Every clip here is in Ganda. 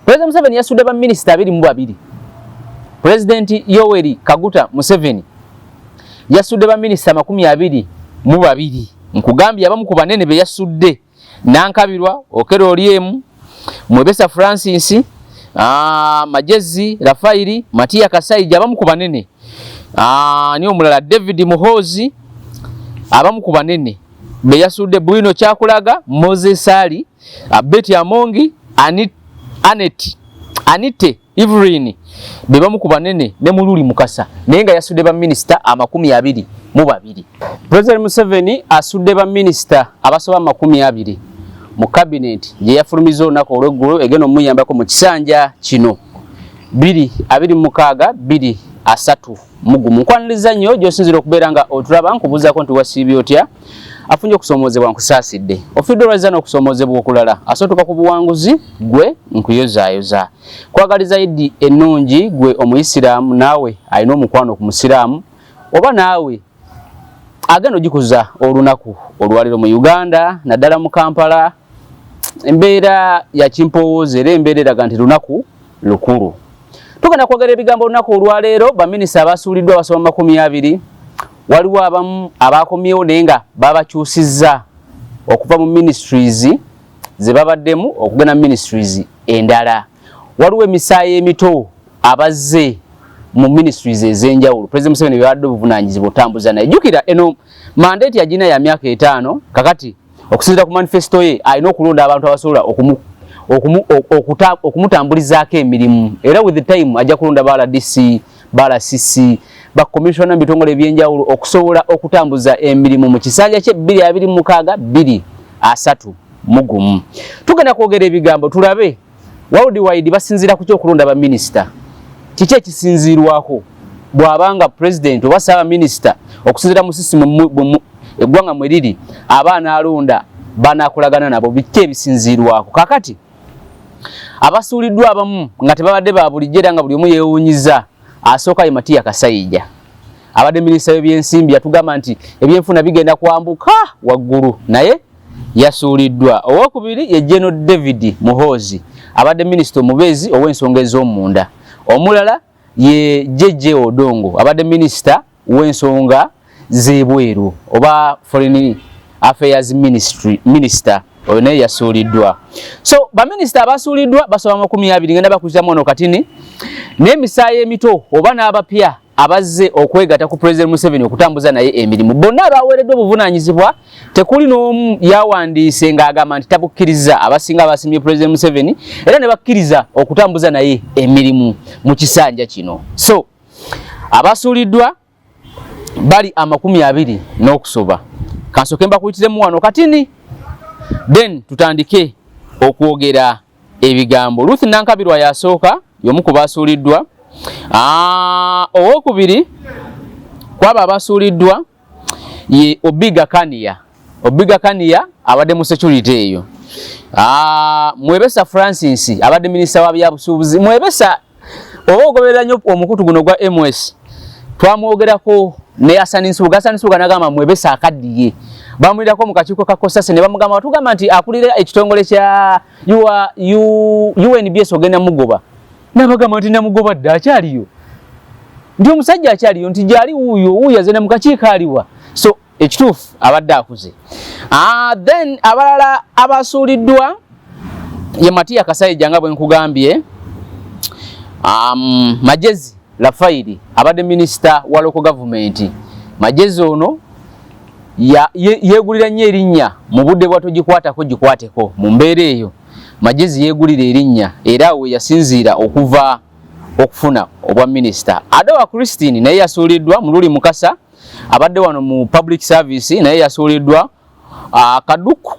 President Museveni yasudde ba minister 22. President Yoweri Kaguta Museveni yasudde ba minister 22. Nkugambye abamu ku banene be yasudde Nankabirwa Okero Oliemu Mwebesa Francis Majezi Rafairi Matia Kasaija abamu ku banene niyo mulala David Muhozi abamu ku banene be yasudde Bwino Kyakulaga Moses Ali Betty Amongi Anite Evelyn bebamu ku banene ne Mululi Mukasa nenga yasudde ba minister 22. President Museveni asudde ba minister abasoba 20 mu cabinet je yafulumiza onako olweggulo egeno muyambako mu kisanja kino 226 2 mugumu nkwaniriza nnyo gyosinzira okubeera nga otulaba nkubuzaako nti wasiibye otya afunye okusoomozebwa nkusaasidde ofidde olwazana okusoomozebwa okulala asotuka ku buwanguzi gwe nkuyozaayoza kwagaliza Idi ennungi gwe omuyisiraamu naawe alina omukwano ku musiraamu oba naawe agenda ogikuza olunaku olwaliro mu Uganda naddala mu Kampala embeera ya kimpowooza era embeera eraga nti lunaku lukulu. Tugenda kwogera ebigambo olunaku olwaleero baminisita abasuuliddwa abasoba 20 waliwo abamu abakomyewo naye nga babakyusizza okuva mu ministries ze babaddemu okugenda mu ministries endala. Waliwo emisaayi emito abazze mu ministries ez'enjawulo. President Museveni byawadde obuvunaanyizibwa otambuza naye. Jjukira eno mandate yagina ya myaka 5 kakati okusinziira ku manifesto ye alina okulonda abantu abasobola okumutambulizaako emirimu era with the time ajja kulonda BRDC, BRCC, bakomishona bitongole ebyenjawulo okusobola okutambuza emirimu mu kisanja kye 2026 2 tugenda kwogera ebigambo tulabe worldwide basinzira ku kyokulonda ba minister kiki ekisinzirwako bwabanga president oba saba minister okusinzira mu system eggwanga mwe liri abaana alonda banakolagana nabo biki ebisinzirwako kakati abasuuliddwa abamu nga tebabadde ba bulijjo era nga buli omu yeewuunyiza asooka ye Matia Kasaija abadde minisita w'ebyensimbi yatugamba nti ebyenfuna bigenda kwambuka waggulu naye yasuuliddwa. Owokubiri ye General David Muhozi abadde minisita omubezi ow'ensonga ez'omunda. Omulala ye Jeje Odongo abadde minisita w'ensonga z'ebweru oba Foreign Affairs Minister oyo naye yasuuliddwa. So baminisita abasuuliddwa basoba 20 ngenda bakuzizamu ono katini n'emisaayi emito oba n'abapya abazze okwegatta ku President Museveni okutambuza naye emirimu. Bonna abaweereddwa obuvunaanyizibwa tekuli n'omu yawandiise ng'agamba nti tabukkiriza abasinga abasimye President Museveni era ne bakkiriza okutambuza naye emirimu mu kisanja kino. So abasuuliddwa bali 20 n'okusoba. Kansoke mbakuyitiremu wano katini then tutandike okwogera ebigambo. Ruth Nankabirwa yasooka y'omu ku basuuliddwa. Owokubiri kwaba abasuuliddwa ye Obiga Kania abadde mu security eyo. Mwebesa Francis abadde minisita wa byabusuubuzi. Mwebesa ogoberera nnyo omukutu guno gwa MS twamwogerako ne Hassan Nsubuga nagamba Mwebesa akaddiye bamulirako mu kakiiko ka Kosase ne bamugamba batugamba nti akulira ekitongole kya UNBS ogenda mugoba nabagamba nti namugoba dda akyaliyo ndi omusajja akyaliyo nti gyali wuuyo yazena mu kakiiko aliwa. So ekituufu abadde akuze. Then abalala abasuuliddwa ye Matia Kasaija nga bwe nkugambye. Majezi Rafairi abadde minisita wa local government. Majezi ono yegulira nnyo erinnya mu budde bwato gikwateko mu mbeera eyo. Majezi yegulira erinnya era we yasinziira okufuna obwa minisita. Adowa Christine naye yasuuliddwa. Mululi Mukasa abadde wano mu public service naye yasuuliddwa. Kaduku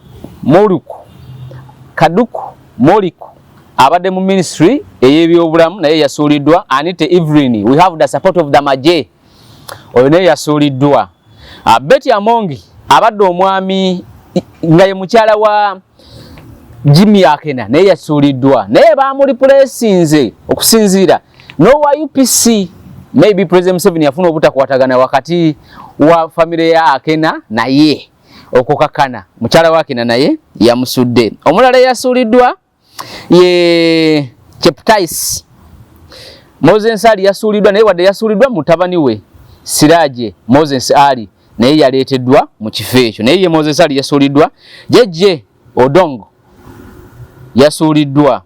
Moliku abadde mu ministry ey'ebyobulamu naye yasuuliddwa. Anite Evelyn we have the support of the Maje oyo naye yasuuliddwa. Betty Amongi abadde omwami nga ye mukyala wa Jimmy Akena naye yasuuliddwa naye bamulipulesinze okusinziira n'owa UPC. Maybe President Museveni yafuna obutakwatagana wakati wa family ya Akena naye okukakana mukyala wa Akena naye yamusudde. Omulala yasuuliddwa ye Cheptais Moses Ali yasuulidwa naye wadde yasuulidwa mutabani we Siraje Moses Ali naye yaleeteddwa mu kifo ekyo naye ye Moses Ali yasuulidwa Jeje Odongo yasuuliddwa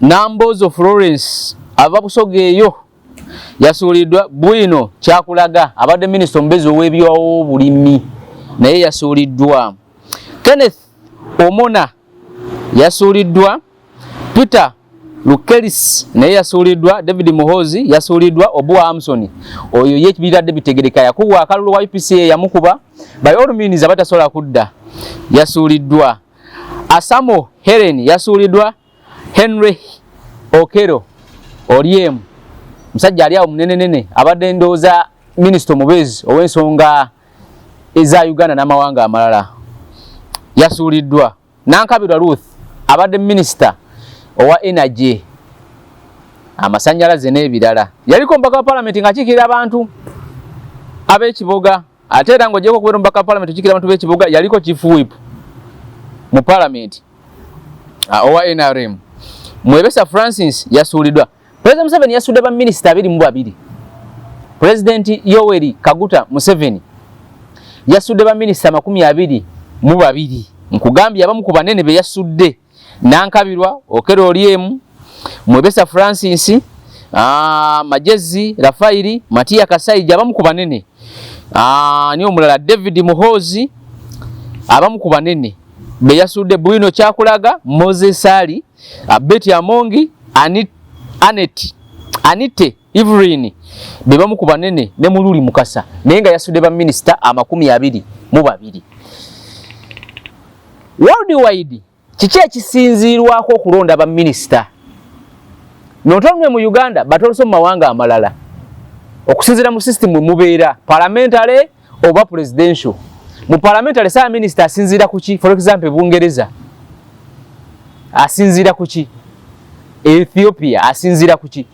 Nambozo Florence ava Busogeeyo yasuuliddwa Bwino Kyakulaga abadde minisita omubezi ow'ebyowo bulimi naye yasuuliddwa Kenneth Omona yasuuliddwa Peter Lukeris naye yasuuliddwa David Muhozi yasuuliddwa Obuwa Amson oyo yekibiradde bitegereka yakuwa akalulu wa UPCA yamukuba by all means abatasobola kudda yasuuliddwa Asamo Helen yasuuliddwa Henry Okero Oriem musajja ali awo munene abadde ndooza minisita omubezi ow'ensonga eza Uganda n'amawanga amalala yasuuliddwa Nankabirwa Ruth abadde minisita owa energy amasanyalaze n'ebirala yaliko mpaka wa parliament ng'akiikirira abantu ab'ekibuga ate era ng'ogyeko okubeera mpaka wa parliament okiikirira abantu b'ekibuga yaliko chief whip mu parliament owa NRM Mwebesa Francis yasuuliddwa President Museveni yasuudde ba minisita 22 President Yoweri Kaguta Museveni yasuudde ba minisita 22 nkugambye abamu ku banene be yasudde Nankabirwa Okero Oriem Mwebesa Francis Majezi Rafairi Matia Kasai abamu ku banene ni omulala David Muhozi abamu ku banene be yasudde Bwino Kyakulaga Moses Ali Betty Amongi Anite Evelyn be bamu ku banene ne Mululi Mukasa naye nga yasudde ba minisita 22 worldwide kiki ekisinziirwako okulonda ba minisita notonwe mu Uganda batoloso mu mawanga amalala okusinziira mu system mubeera parliamentary oba presidential mu parliamentary saa minisita asinziira kuki for example Bungereza asinziira kuki Ethiopia asinziira kuki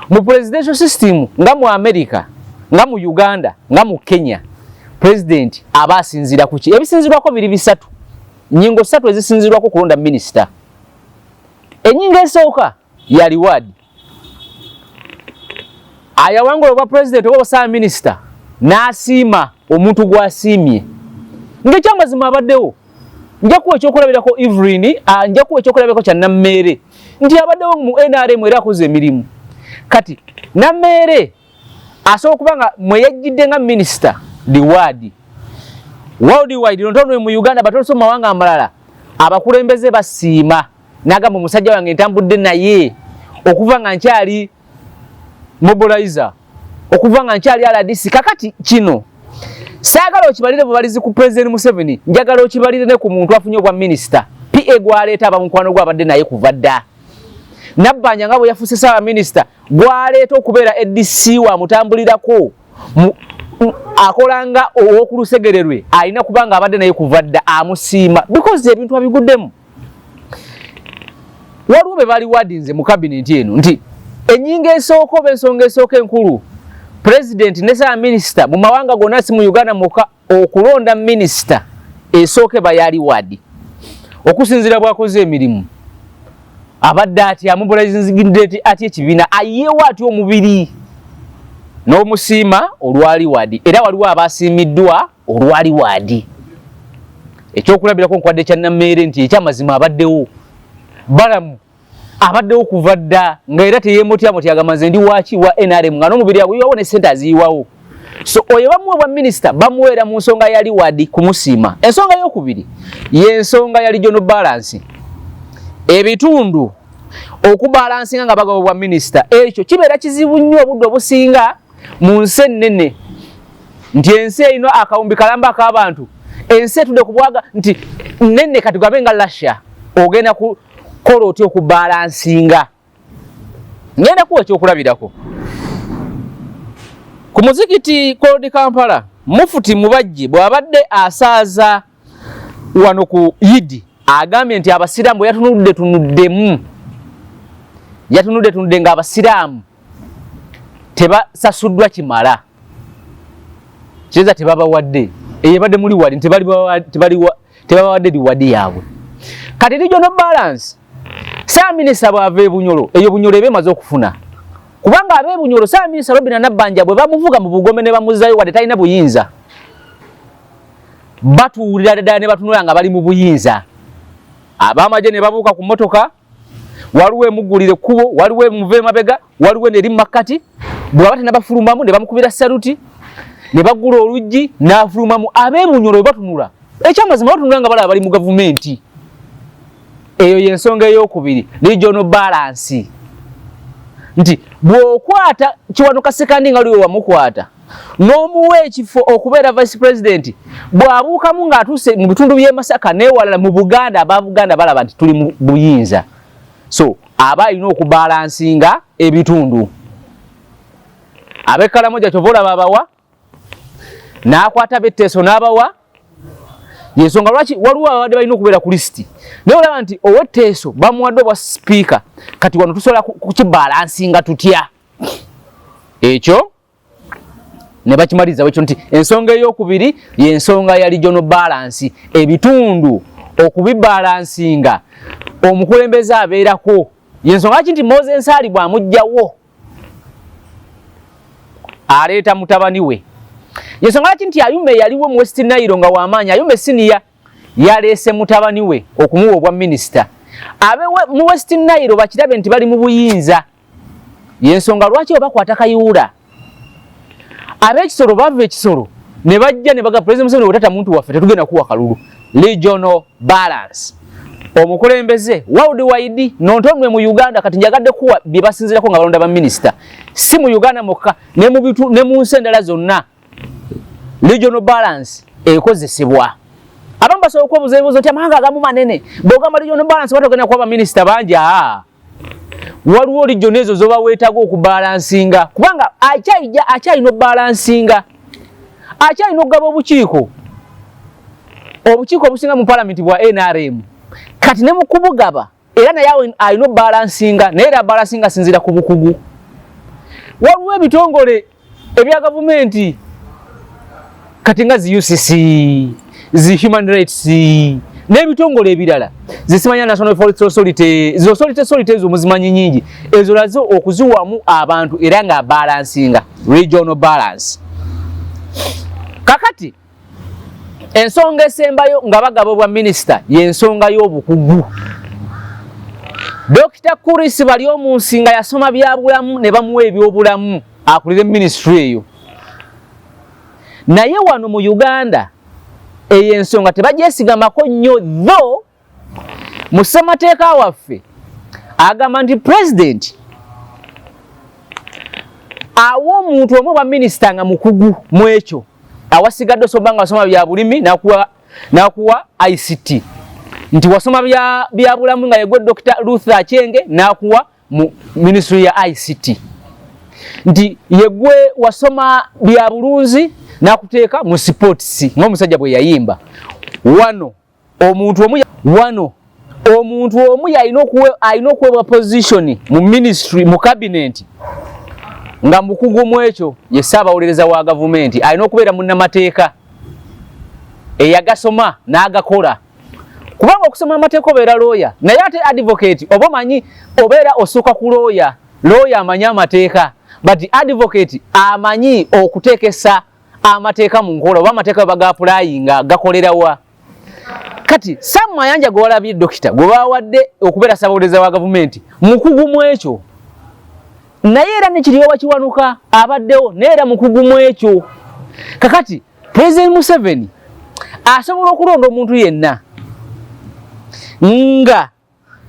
mu presidential system nga mu America nga mu Uganda nga mu Kenya president aba asinziira kuki ebisinzirwako biri bisatu nyingo 3 ezisinzirwako kulonda minisita enyingo esooka ya reward ayawangula oba president oba saa minisita n'asiima omuntu gw'asiimye ng'ekyamazima abaddewo njakuwa ekyokulabirako Evelyn njakuwa ekyokulabirako kya Nammeere nti abaddewo mu NRM era akoze emirimu kati Nammeere asobola okuba nga mweyajjidde nga minisita reward worldwide ntonwe mu Uganda batoloso mu mawanga amalala abakulembeze basiima nagamba musajja wange entambudde naye okuva nga nkyali mobilizer okuva nga nkyali RDC kakati kino saagala okibalire bubalizi ku President Museveni njagala okibalire ne ku muntu afunye obwa minisita PA gwaleeta abamukwano gwabadde naye kuva dda Nabbanja nga bwe yafuuse saawa minisita gwaleeta okubeera ADC wa mutambulirako akolanga ow'okulusegererwe alina kubanga abadde naye kuva dda amusiima because ebintu abiguddemu waliwo be bali wadinze mu cabinet eno nti enyingo esooka oba ensonga esooka enkulu president ne saa minisita mu mawanga gonna si mu Uganda muka okulonda minisita esooke bayali wadi okusinzira bwakoze emirimu abadde ati amubolazingidde ati ekibiina ayeewo ati omubiri n'omusiima olwali wadi era waliwo abasiimiddwa olwali wadi ekyokulabirako nkwadde kya Nammeere nti ekyamazima abaddewo balamu abaddewo kuva dda nga era teyeemotyamoty agamaze ndi waki wa NRM nga n'omubiri aguyiwawo ne ssente aziyiwawo so oyo bamuwa bwa minisita bamuweera mu nsonga yali wadi kumusiima ensonga y'okubiri y'ensonga ya regional balance ebitundu okubalansinga nga bagaba bwa minisita ekyo kibeera kizibu nnyo obudde obusinga mu nsi ennene nti ensi erina akawumbi kalamba ak'abantu ensi etudde ku bwaga nti nnene kati gabe nga Russia ogenda kukola otya okubalansinga ngenda kuwa ekyokulabirako ku muzikiti Cold Kampala Mufuti Mubajje bw'abadde asaaza wano ku Yidi agambye nti abasiraamu yatunudde nga abasiraamu tebasasuddwa kimala kireza tebabawadde eyebadde muli wadi tebabawadde liwadi yaabwe kati regional balance Ssaaminisita bw'ava Bunyoro eyo Bunyoro ebemaze okufuna kubanga abe Bunyoro Ssaaminisita Robinah Nabbanja bwe bamuvuga mu bugome ne bamuzayo wadde talina buyinza batuwulira ddala ne batunula nga bali mu buyinza ab'amagye ne babuuka ku mmotoka waliwo emuggulire kkubo waliwo emuva emabega waliwo neri mu makkati bwe baba tennabafulumamu ne bamukubira saluti ne baggula oluggi n'afulumamu abe Bunyoro bwe batunula ekyamazima batunula nga balaba bali mu gavumenti. Eyo yensonga ey'okubiri regional balance nti bw'okwata Kiwanuka Sekandi nga liwe wamukwata n'omuwa ekifo okubeera vice president bw'abuukamu ng'atuuse mu bitundu by'e Masaka n'ewalala mu Buganda Abaganda balaba nti tuli mu buyinza so aba alina okubalansinga ebitundu ab'Ekalamoja kyova olaba abawa n'akwata Betteso n'abawa yensonga lwaki waliwo abadde balina okubeera ku lisiti naye olaba nti ow'Etteso bamuwadde obwa sipiika kati wano tusobola kukibalansinga tutya ekyo ne bakimaliza ekyo nti ensonga ey'okubiri y'ensonga ya regional balance ebitundu okubibalansinga omukulembeze abeerako yensonga lwaki nti Moses Nsaali bw'amugjawo aleeta mutabani we yensonga lwaki nti Ayume yaliwo mu West Nile nga w'amaanyi Ayume siniya yaleese mutabani we okumuwa obwa minisita abe mu West Nile bakirabe nti bali mu buyinza yensonga lwaki obakwata Kayuula ab'ekisolo bava ekisolo ne bajja ne baga President Museveni otata muntu waffe tetugenda kuwa kalulu regional balance omukulembeze worldwide nontomwe mu Uganda kati njagadde kuwa bye basinzirako nga balonda ba minisita si mu Uganda mokka ne mu nsi endala zonna regional balance ekozesebwa abamu basobola okwebuuza ebibuuzo nti amawanga agamu manene bw'ogamba regional balance batogenda kuba baminisita bangi waliwo region ezo zoba weetaaga okubalansinga kubanga akyalina obalansinga akyalina okugaba obukiiko obusinga mu palamenti bwa NRM kati ne mu kubugaba era naye alina obalansinga naye era abalansinga asinziira ku bukugu waliwo ebitongole ebya gavumenti kati nga zi UCC zi human rights n'ebitongole ebirala zisimanya National Forest Authority zo authority ezo muzimanyi nyingi ezo lazo okuziwamu abantu era nga balansinga regional balance kakati ensonga esembayo nga bagaba obwa minisita y'ensonga y'obukugu Dr. Kuris bali omunsi nga yasoma byabulamu ne bamuwa ebyobulamu akulire ministry eyo naye wano mu Uganda eyensonga tebajesigamako nnyo tho mu ssemateeka waffe agamba nti president awo omuntu omu bwa minisita nga mukugu mu ekyo awasigadde osobanga nga wasoma bya bulimi nakuwa ICT nti wasoma bya bulamu nga yegwe Dr. Luther Achenge nakuwa mu ministry ya ICT nti yegwe wasoma bya bulunzi nakuteeka mu sports ng'omusajja bwe yayimba wano omuntu omu alina okuweebwa position mu ministry mu cabinet nga mukugu mu ekyo ye ssaabawolereza wa gavumenti alina okubeera munnamateeka eyagasoma n'agakola kubanga okusoma amateeka obeera lawyer naye ate advocate oba omanyi obeera osooka ku lawyer amanyi amateeka but advocate amanyi okuteekesa amateeka mu nkola oba amateeka bagaapulayinga gakolerawa kati Sam Mayanja gwe walabye dokita gwe bawadde okubeera ssaabawolereza wa gavumenti mukugu mu ekyo naye era nekiryowa Kiwanuka abaddewo neera mukugu mu ekyo kakati President Museveni asobola okulonda omuntu yenna nga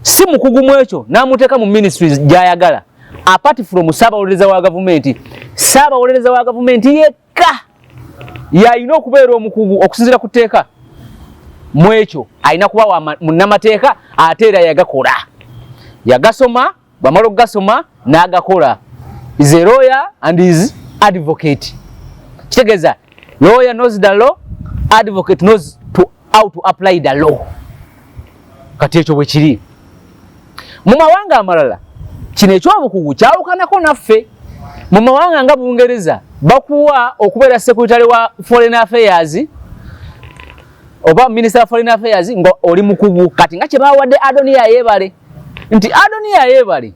si mukugu mu ekyo n'amuteeka mu ministries gy'ayagala apart from ssaabawolereza wa gavumenti ssaabawolereza wa gavumenti yekka yalina okubeera omukugu okusinziira ku tteeka mu ekyo alina kuba munnamateeka ate era yagakola yagasoma bamala okugasoma n'agakola is a lawyer and is advocate kitegeeza lawyer knows the law advocate knows how to apply the law kati ekyo bwe kiri mu mawanga amalala kino ekyobukugu kyawukanako naffe mu mawanga nga Bungereza bakuwa okubeera secretary wa foreign affairs oba minister of foreign affairs nga oli mukugu kati nga kye bawadde Adonia Yebale nti Adonia Yebali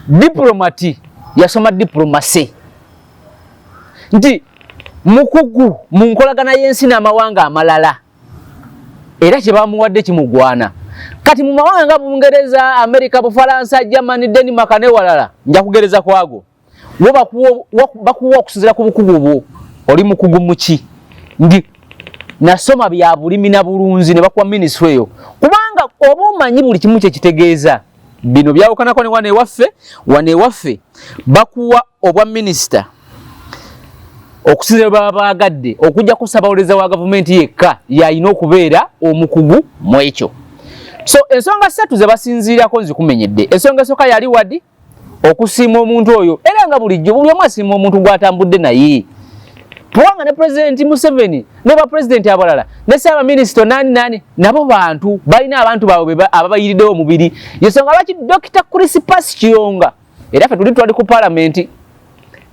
diplomati yasoma diplomacy nti mukugu mu nkolagana y'ensi n'amawanga amalala era kye bamuwadde kimugwana kati mu mawanga Bungereza, Amerika, Bufaransa, Germany, Denmark ne walala nja kugereza kwago bakuwa okusinzira ku bukugu bwo oli mukugu muki ndi nasoma bya bulimi na bulunzi ne bakuwa ministry eyo kubanga obumanyi buli kimu kye kitegeeza bino byawukana ko ne wane waffe bakuwa obwa minister okusinzira babagadde okujja kusabawoleza wa government yekka yayina okubeera omukugu mu ekyo. So ensonga ssatu ze basinziirako nzikumenyedde. Ensonga esooka yali wadi okusiima omuntu oyo era nga bulijjo buli omu asiima omuntu gw'atambudde naye kubanga ne President Museveni ne ba president abalala ne Ssaaba Minisita nani nabo bantu balina abantu baabwe ababayiriddewo omubiri yensonga lwaki Dr. Crispus Kiyonga era ffe tuli ku parliament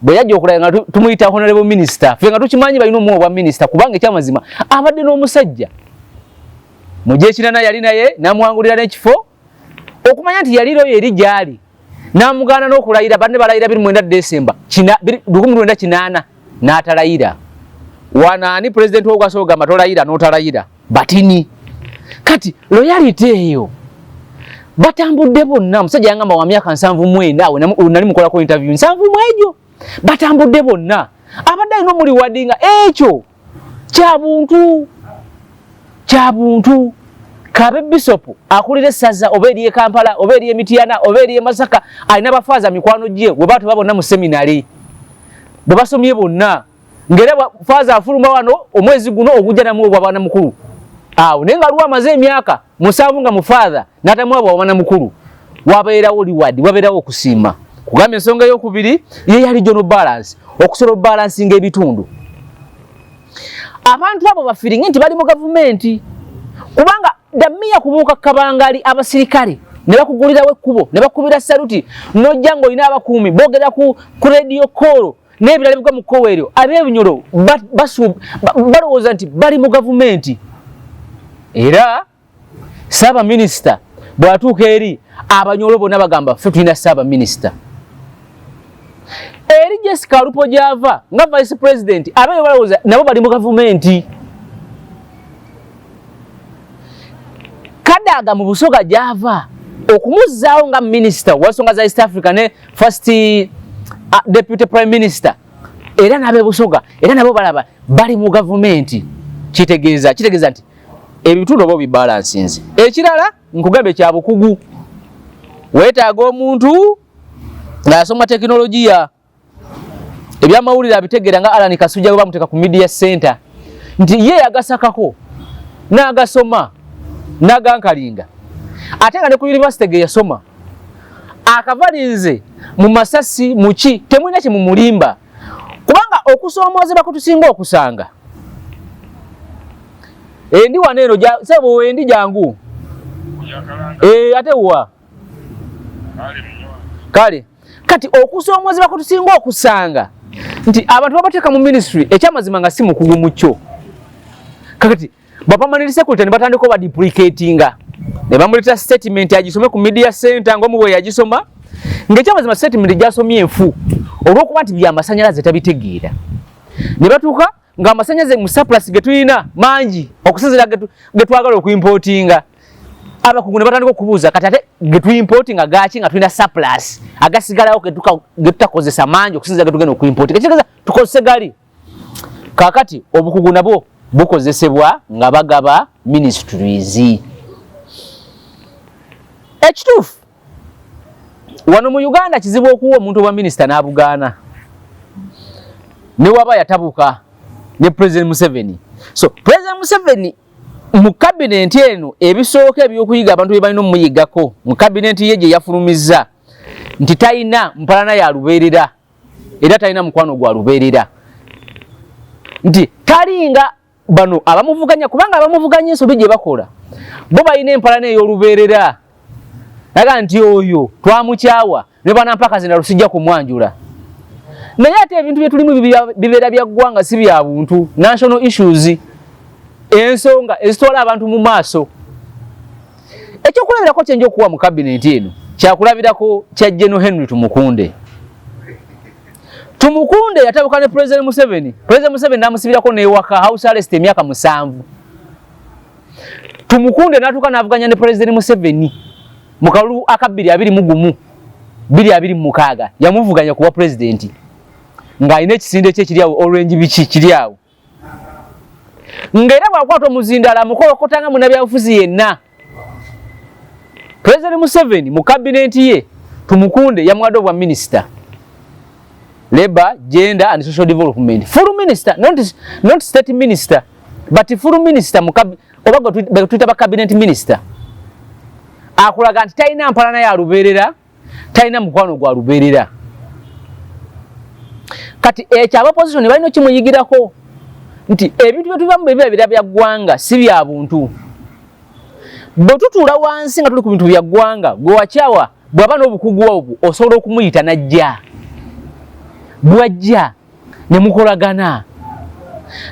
bwe yajja okulaba nga tumuyita honorable minister ffe nga tukimanyi balina omuwa obwa minister kubanga ekyamazima abadde n'omusajja mu gy'ekinana yali naye n'amuwangulira n'ekifo okumanya nti yaliiro yeri gyali n'amugaana n'okulayira banne balayira 29 December 1908 n'atalayira wanaani president w'ogwaso ogamba tolayira n'otalayira batini kati loyalty eyo batambudde bonna omusajja yangamba wa myaka 79 awe nali mukolako interview 7 egyo batambudde bonna abadde alina omuli wadinga ekyo kyabuntu Kabe Bishop akulira essaza oba eri Kampala oba eri Mityana oba eri Masaka alina bafaaza mikwano gye we baatu babonna mu seminary bwe basomye bonna ngere faaza afuluma wano omwezi guno ogujja namu obwana mukulu awo naye nga aliwo amaze emyaka 7 nga mu faaza n'atamu obwana mukulu wabeerawo liwadi wabeerawo okusiima kugamba ensonga y'okubiri ye yali John Balance okusobola balansinga ebitundu abantu abo bafiringa nti bali mu gavumenti kubanga dammiya kubuuka kabangali abasirikale ne bakugulirawo ekkubo ne bakubira saluti n'ojja ng'olina abakuumi boogera ku radio call n'ebirala bigwa mu kkowa eryo ab'ebinyolo balowooza nti bali mu gavumenti era Ssaaba Minisita bw'atuuka eri abanyolo bonna bagamba ffe tulina Ssaaba Minisita eri Jessica Alupo gy'ava nga vice president abeyo balowooza nabo bali mu gavumenti Kadaga mu Busoga gy'ava okumuzzaawo nga minisita wa nsonga za East Africa ne first deputy prime minister era n'ab'e Busoga era nabo balaba bali mu gavumenti kitegeeza nti ebitundu oba bibalansinze ekirala nkugambe kya bukugu weetaaga omuntu ng'asoma tekinologiya ebyamawulire abitegeera nga Alan Kasujja bamuteka ku media center nti ye yagasakako n'agasoma n'agankalinga ate nga ne ku university ge yasoma akavalinze mu Masasi muki temulina kye mumulimba kubanga okusoomoozebwa kutusinga okusanga endi waneeno sebo endi jangu ate wa kale kati okusoomoozebwa kutusinga okusanga nti abantu babateeka mu ministry ekyamazima nga si mukugu mukyo kakati bapamaniri secretary ne batandika oba duplicatinga ne bamuleta statement agisome ku media center ng'omu bwe yagisoma ng'ekyamazima statement gyasomye enfu olw'okuba nti by'amasanyalaze tabitegeera ne batuuka ng'amasanyalaze mu surplus ge tulina mangi okusinziira ge twagala okuimportinga abakugu ne batandika okubuuza kati ate ge tuimportinga gaaki nga tulina surplus agasigalawo ge tutakozesa mangi okusinziira ge tugenda okuimportinga kitegeeza tukozese gali kaakati obukugu nabwo bukozesebwa nga bagaba ministries ekituufu wano mu Uganda kizibu okuwa omuntu wa minisita n'abugaana ne waba yatabuka ne President Museveni so President Museveni mu cabinet eno ebisooka ebyokuyiga abantu bye balina omuyigako mu cabinet ye gye yafulumizza nti talina mpalana ya lubeerera era talina mukwano gwa lubeerera nti talinga bano abamuvuganya kubanga abamuvuganya ensobi gye bakola bo balina empalana ey'olubeerera naga nti oyo twamukyawa ne bana mpaka zina lusijja kumwanjula naye ate ebintu bye tulimu bibeera bya ggwanga si bya buntu national issues ensonga ezitwala abantu mu maaso ekyokulabirako kyenja okuwa mu cabinet eno kyakulabirako kya General Henry Tumukunde. Tumukunde yatabuka ne President Museveni. President Museveni namusibirako n'ewaka house arrest emyaka 7. Tumukunde natuka navuganya ne President Museveni mu kalulu aka 2026 yamuvuganya kuba president nga ine kisinde kye kiri awo orange bichi kiri awo ngera bwakwatwa muzindala mukolo kotanga munabya ofuzi yenna. President Museveni mu cabinet ye Tumukunde yamwado bwa minister Labor, Gender and Social Development. Full minister, not state minister, but full minister obago tuita cabinet minister. Akulaga nti taina mpalana ya luberera, taina mukwano gwa luberera. Kati ekya opposition balino kimuyigirako nti ebintu byetu bya bya gwanga si bya buntu. Botutula wansi nga tuli ku bintu bya gwanga, gwe wachawa bwaba n'obukugu obwo osobola okumuyita najja. Bwajja ne mukolagana.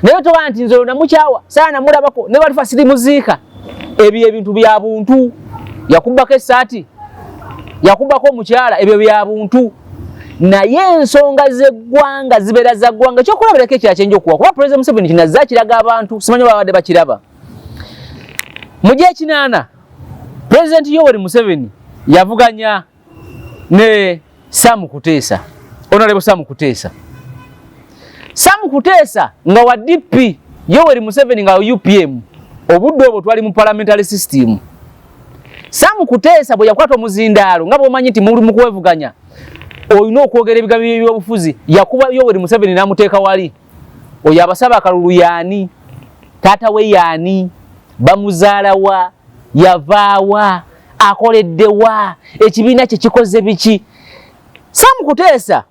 Naye toka nti nzo na muchawa sana mulabako ne bali fasili muzika. Ebyo ebintu bya buntu. Yakubako esati. Yakubako mukyala ebyo bya buntu. Naye ensonga zeggwanga zibera za gwanga kyokulabirako ekyakyenje okuwa kuba President Museveni kinaza kiraga abantu simanyi babadde bakiraba. Mu Gyekinaana President Yoweri Museveni yavuganya ne Sam Kuteesa, Honorable Sam Kuteesa. Sam Kuteesa nga wa DP Yoweri Museveni nga UPM obudde obwo twali mu parliamentary system. Sam Kuteesa bwe yakwata omuzindaalo nga bwomanyi nti muli mu kwevuganya oyina okwogera ebigambo by'obufuzi yakuba Yoweri Museveni n'amuteeka wali. Oyo abasaba akalulu yaani, taata we yaani, bamuzaalawa, yavaawa, akoleddewa, ekibiina kye kikoze biki. Sam Kuteesa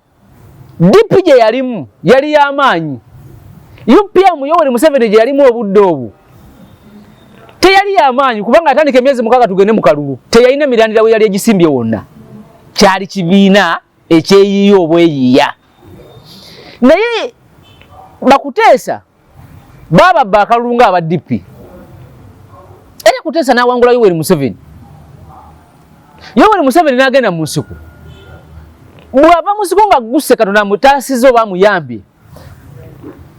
DP gye yalimu yali y'amaanyi. UPM Yoweri Museveni gye yalimu obudde obwo teyali y'amaanyi kubanga atandika emyezi 6 tugende mu kalulu teyalina mirandira we yali egisimbye wonna. Kyali kibiina ekyeyiyo obweyiya. Naye Bakuteesa baba bakalulu nga aba DP. Era Kuteesa n'awangula Yoweri Museveni. Yoweri Museveni n'agenda mu nsiko. Bw'ava mu nsiko nga gusse Katonda mutaasize oba amuyambye.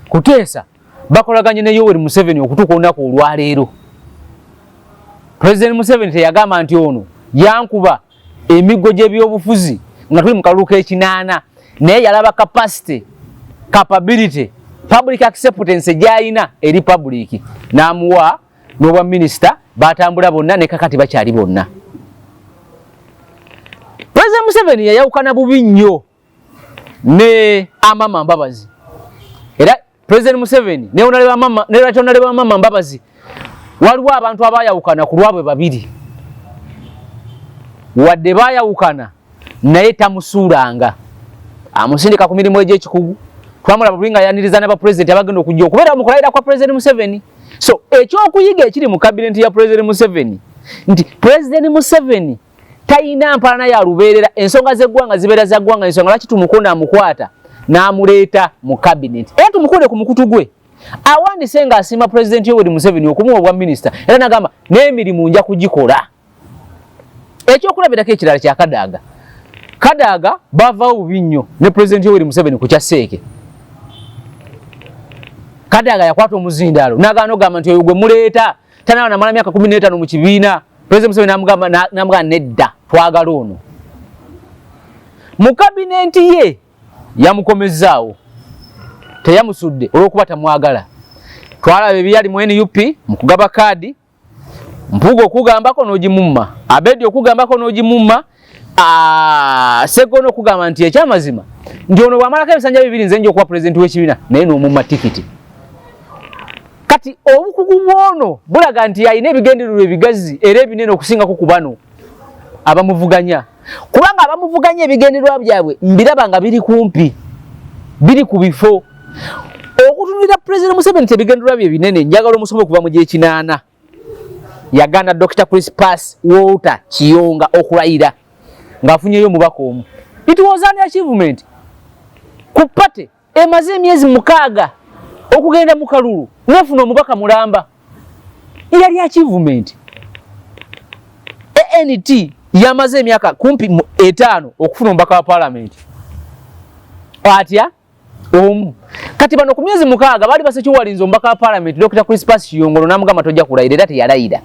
Kuteesa bakolaganye ne Yoweri Museveni okutuuka olunaku olwaleero. President Museveni teyagamba nti ono yankuba emiggo gy'ebyobufuzi nga tuli mu kalulu k'ekinaana naye yalaba capacity, capability, public acceptance gy'ayina eri public n'amuwa n'obwa minister batambula bonna ne kakati bakyali bonna. President Museveni yayawukana bubi nnyo ne Amama Mbabazi. Era President Museveni ne Honorable Amama Mbabazi waliwo abantu abayawukana ku lwabwe babiri. Wadde bayawukana naye tamusuulanga. Amusindika ku mirimu egy'ekikugu. Twamulaba bulinga yaniriza n'aba president abagenda okujja okubeera mu kulayira kwa President Museveni. So ekyokuyiga ekiri mu cabinet ya President Museveni nti President Museveni tayina mpalana ya lubeerera ensonga z'eggwanga zibeera za ggwanga ensonga lwaki Tumukunde amukwata n'amuleeta mu cabinet. Era Tumukunde ku mukutu gwe awandise nga asiima President Yoweri Museveni okumuwa obwa minister era n'agamba n'emirimu nja kugikola. Ekyokulabirako ekirala kya Kadaga. Kadaga bavaawo bubi nnyo ne President Yoweri Museveni ku Kyaseeke. Kadaga yakwata omuzindaalo n'agaana ogamba nti oyo gwe muleeta tanaaba namala myaka 15 mu kibiina. President Museveni n'amugamba nedda twagala ono. Mu kabinenti ye yamukomezzaawo teyamusudde olw'okuba tamwagala. Twalaba ebyali mu NUP mu kugaba kaadi Mpugo okugambako n'ogimumma, Abedi okugambako n'ogimumma, Segono okugamba nti ekyamazima nti ono bw'amalako ebisanja 2 nze nja okuba pulezidenti w'ekibiina naye n'omumma tikiti. Kati obukugu bwono bulaga nti alina ebigendererwa ebigazi era ebinene okusingako ku bano abamuvuganya. Kubanga abamuvuganya ebigendererwa byabwe mbiraba nga biri kumpi, biri ku bifo. Okutunulira President Museveni ebigendererwa bye binene njagala omusome okuva mu Gyekinaana. Yaganda Dr. Crispus Walter Kiyonga okulayira ng'afunyeyo omubaka omu. It was an achievement. Ku pate emaze emyezi 6 okugenda mu kalulu nefuna omubaka mulamba. Yali achievement. ANT yamaze emyaka kumpi 5 okufuna omubaka wa parliament atya kati bano ku myezi 6 bali basekiwalinze omubaka wa parliament Dr. Crispus Kiyongolo namugamba tojja kulayira era teyalayira.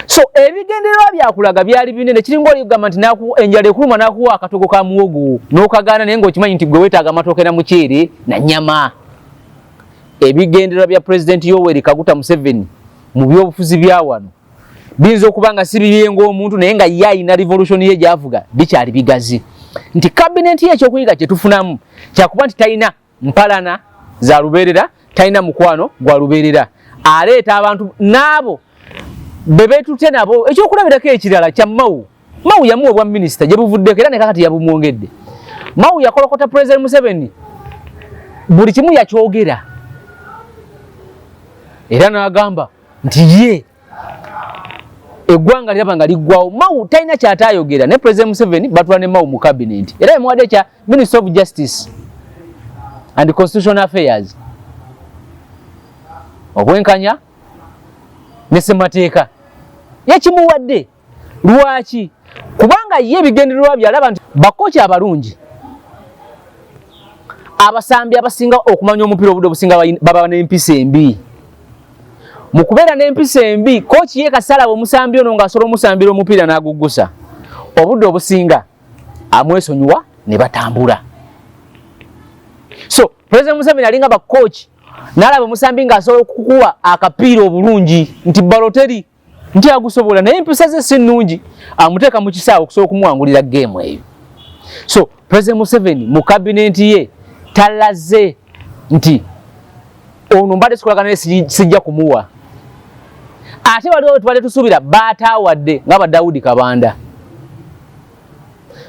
So ebigendererwa byakulaga byali binene kiringo ligamba nti enjala ekuluma nakuwa akatogo ka muwogo n'okagaana naye ng'okimanyi nti gwe weetaaga amatooke na muceere na nnyama. Ebigendererwa bya President Yoweri Kaguta Museveni mu byobufuzi bya wano binza okuba nga si biyenga omuntu naye nga ye alina revolution ye gy'avuga bikyali bigazi nti cabinet ye ekyokuyiga kye tufunamu kyakuba nti talina mpalana za lubeerera talina mukwano gwa lubeerera aleeta abantu n'abo bebeetute nabo ekyokulabirako ekirala kya Mau yamuwa obwa minisita gye buvuddeko era ne kakati yabumwongedde. Mau yakolokota President Museveni buli kimu yakyogera era n'agamba nti ye eggwanga lyaba nga liggwawo. Mau talina kyatayogera ne President Museveni batula ne Mau mu cabinet era yamuwadde kya Minister of Justice and Constitutional Affairs obwenkanya ne ssemateeka yakimuwadde. Lwaki? Kubanga ye ebigendererwa byalaba nti bakochi abalungi abasambi abasinga okumanya omupiira obudde obusinga baba n'empisa embi. Mu kubeera n'empisa embi kochi ye kasalawo omusambi ono ng'asobola omusambira omupiira n'aguggusa obudde obusinga amwesonyiwa ne batambula. So President Museveni alinga bakochi n'alaba omusambi ng'asobola okukuwa akapiira obulungi nti baloteri nti agusobola naye empisa ze si nnungi amuteeka mu kisaawe okusobola okumuwangulira geemu eyo. So President Museveni mu kabineti ye talaze nti ono mbadde sikolagana naye sijja kumuwa. Ate waliwo tubadde tusuubira baataawadde nga ba Daudi Kabanda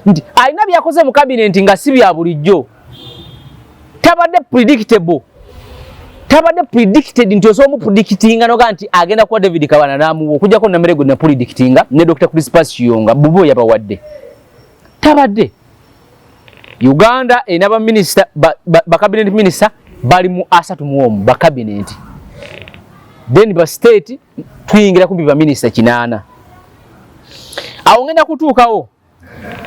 nti alina byakoze mu kabineti nga si bya bulijjo tabadde predicted nti osobola omupredictinga noga nti agenda kuwa David Kabanda n'amuwa okujjako Namirego na predictinga ne Dr. Crispus Kiyonga bubo yabawadde tabadde. Uganda erina baminisita ba cabinet minister bali mu 31 ba cabinet then ba state tuyingira kumbi ba minister 8. Awo ngenda kutuukawo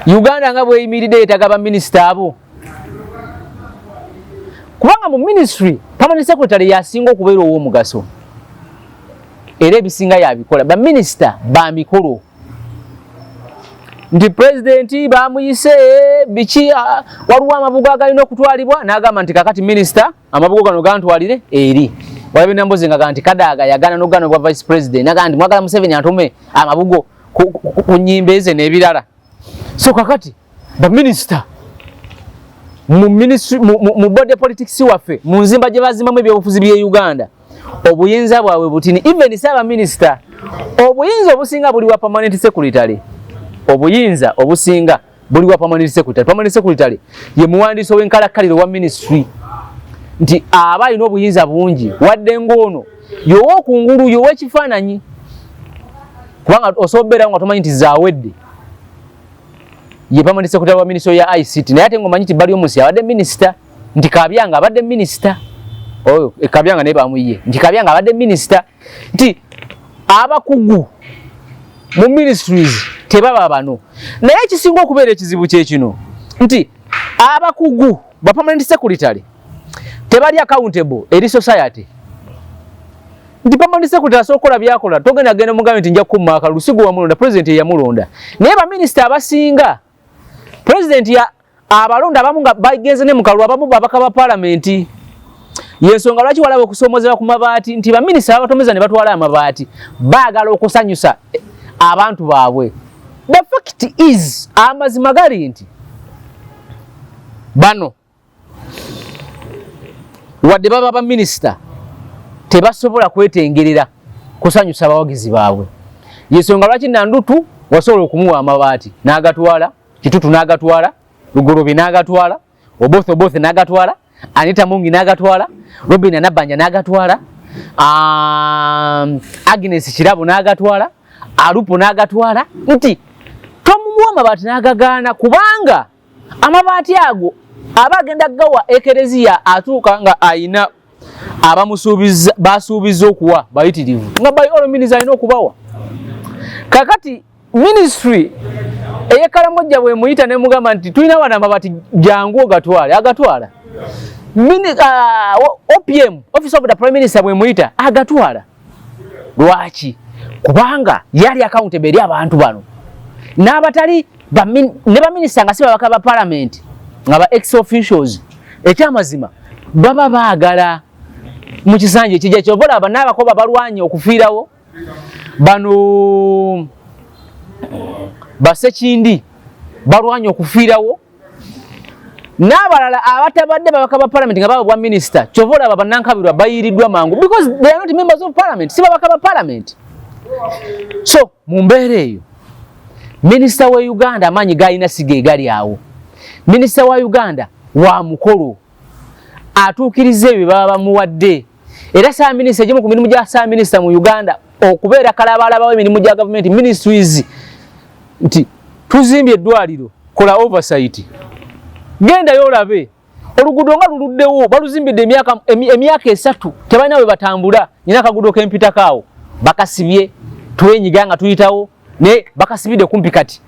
Uganda nga bweyimiridde yetaaga ba minister abo kubanga mu ministry permanent secretary yasinga okubeera ow'omugaso era ebisinga yabikola ba minister ba mikolo nti president bamuyise biki waliwo amabugo agalina okutwalibwa n'agamba nti kakati minister amabugo gano gantwalire eri walabe nambozi nga nti Kadaga yagana n'ogano gwa vice president n'agamba nti mwagala Museveni atume amabugo ku nnyimba eze n'ebirala. So kakati ba minister mu ministry mu body politics waffe mu nzimba gye bazimamu ebyobufuzi bye Uganda obuyinza bwawe butini even saba minister obuyinza obusinga buli wa permanent secretary obuyinza obusinga buli wa permanent secretary. Permanent secretary ye muwandiisi w'enkalakkaliro wa ministry nti aba alina obuyinza bungi wadde ng'ono yowookungulu yoweekifaananyi kubanga osobola nga tomanyi nti zaawedde ye permanent secretary wa ministry ya ICT naye ate ng'omanyi nti bali omusi abadde minister nti Kabyanga abadde minister oyo Kabyanga naye bamuyiye nti Kabyanga abadde minister nti abakugu mu ministries tebaba bano naye ekisinga okubeera ekizibu kye kino nti abakugu ba permanent secretary tebali accountable eri society nti permanent secretary asobola byakola togenda genda mugambe nti nja kukumaka Lusigo wamulonda president yamulonda naye ba minister abasinga president ya abalonda abamu nga bagenze ne mukalu abamu babaka ba parliament yensonga lwaki walaba okusoomozebwa ku mabaati nti ba minister abatomeza ne batwala amabaati baagala okusanyusa abantu baabwe. The fact is amazima gali nti bano wadde baba ba minister tebasobola kwetengerera kusanyusa abawagizi baabwe. Yensonga lwaki Nandutu wasobola okumuwa amabaati n'agatwala Kitutu n'agatwala Lugorobi n'agatwala Oboth n'agatwala Anita Mungi n'agatwala Robin Nabanja n'agatwala Agnes Kirabo n'agatwala Alupo n'agatwala nti tomumuwa amabaati n'agagaana kubanga amabaati ago abagenda gawa ekereziya atuuka nga ayina basuubiza okuwa bayitirivu nga by all means alina okubawa. Kakati ministry eyekalamoja bwe muyita ne mugamba nti tulina wana mabati jangu agatwala OPM Office of the Prime Minister bwe muyita agatwala lwaki kubanga yali accountable eri abantu bano n'abatali ne ba minister nga siba bakaba parliament nga ba ex officials ekyamazima baba baagala mu kisanje kijja kyobola abanabakoba balwanye okufiirawo bano Basekindi balwanye okufiirawo n'abalala abatabadde babaka parliament nga baba minister kyovola baba nankabirwa bayiridwa mangu because they are not members of parliament si babaka parliament. So mumbeere eyo minister wa Uganda amanyi galina sige gali awo, minister wa Uganda wa mukolo atuukiriza ebyo baba bamuwadde era saa minister gye mu mirimu gya saa minister mu Uganda okubeera kalabalaba w'emirimu gya government ministries nti tuzimbye eddwaliro kola oversight genda yolabe oluguudo nga luluddewo baluzimbidde emyaka 3 tebalina we batambula nyina akaguudo kempita kaawo bakasibye twenyiga nga tuyitawo ne bakasibidde kumpi kati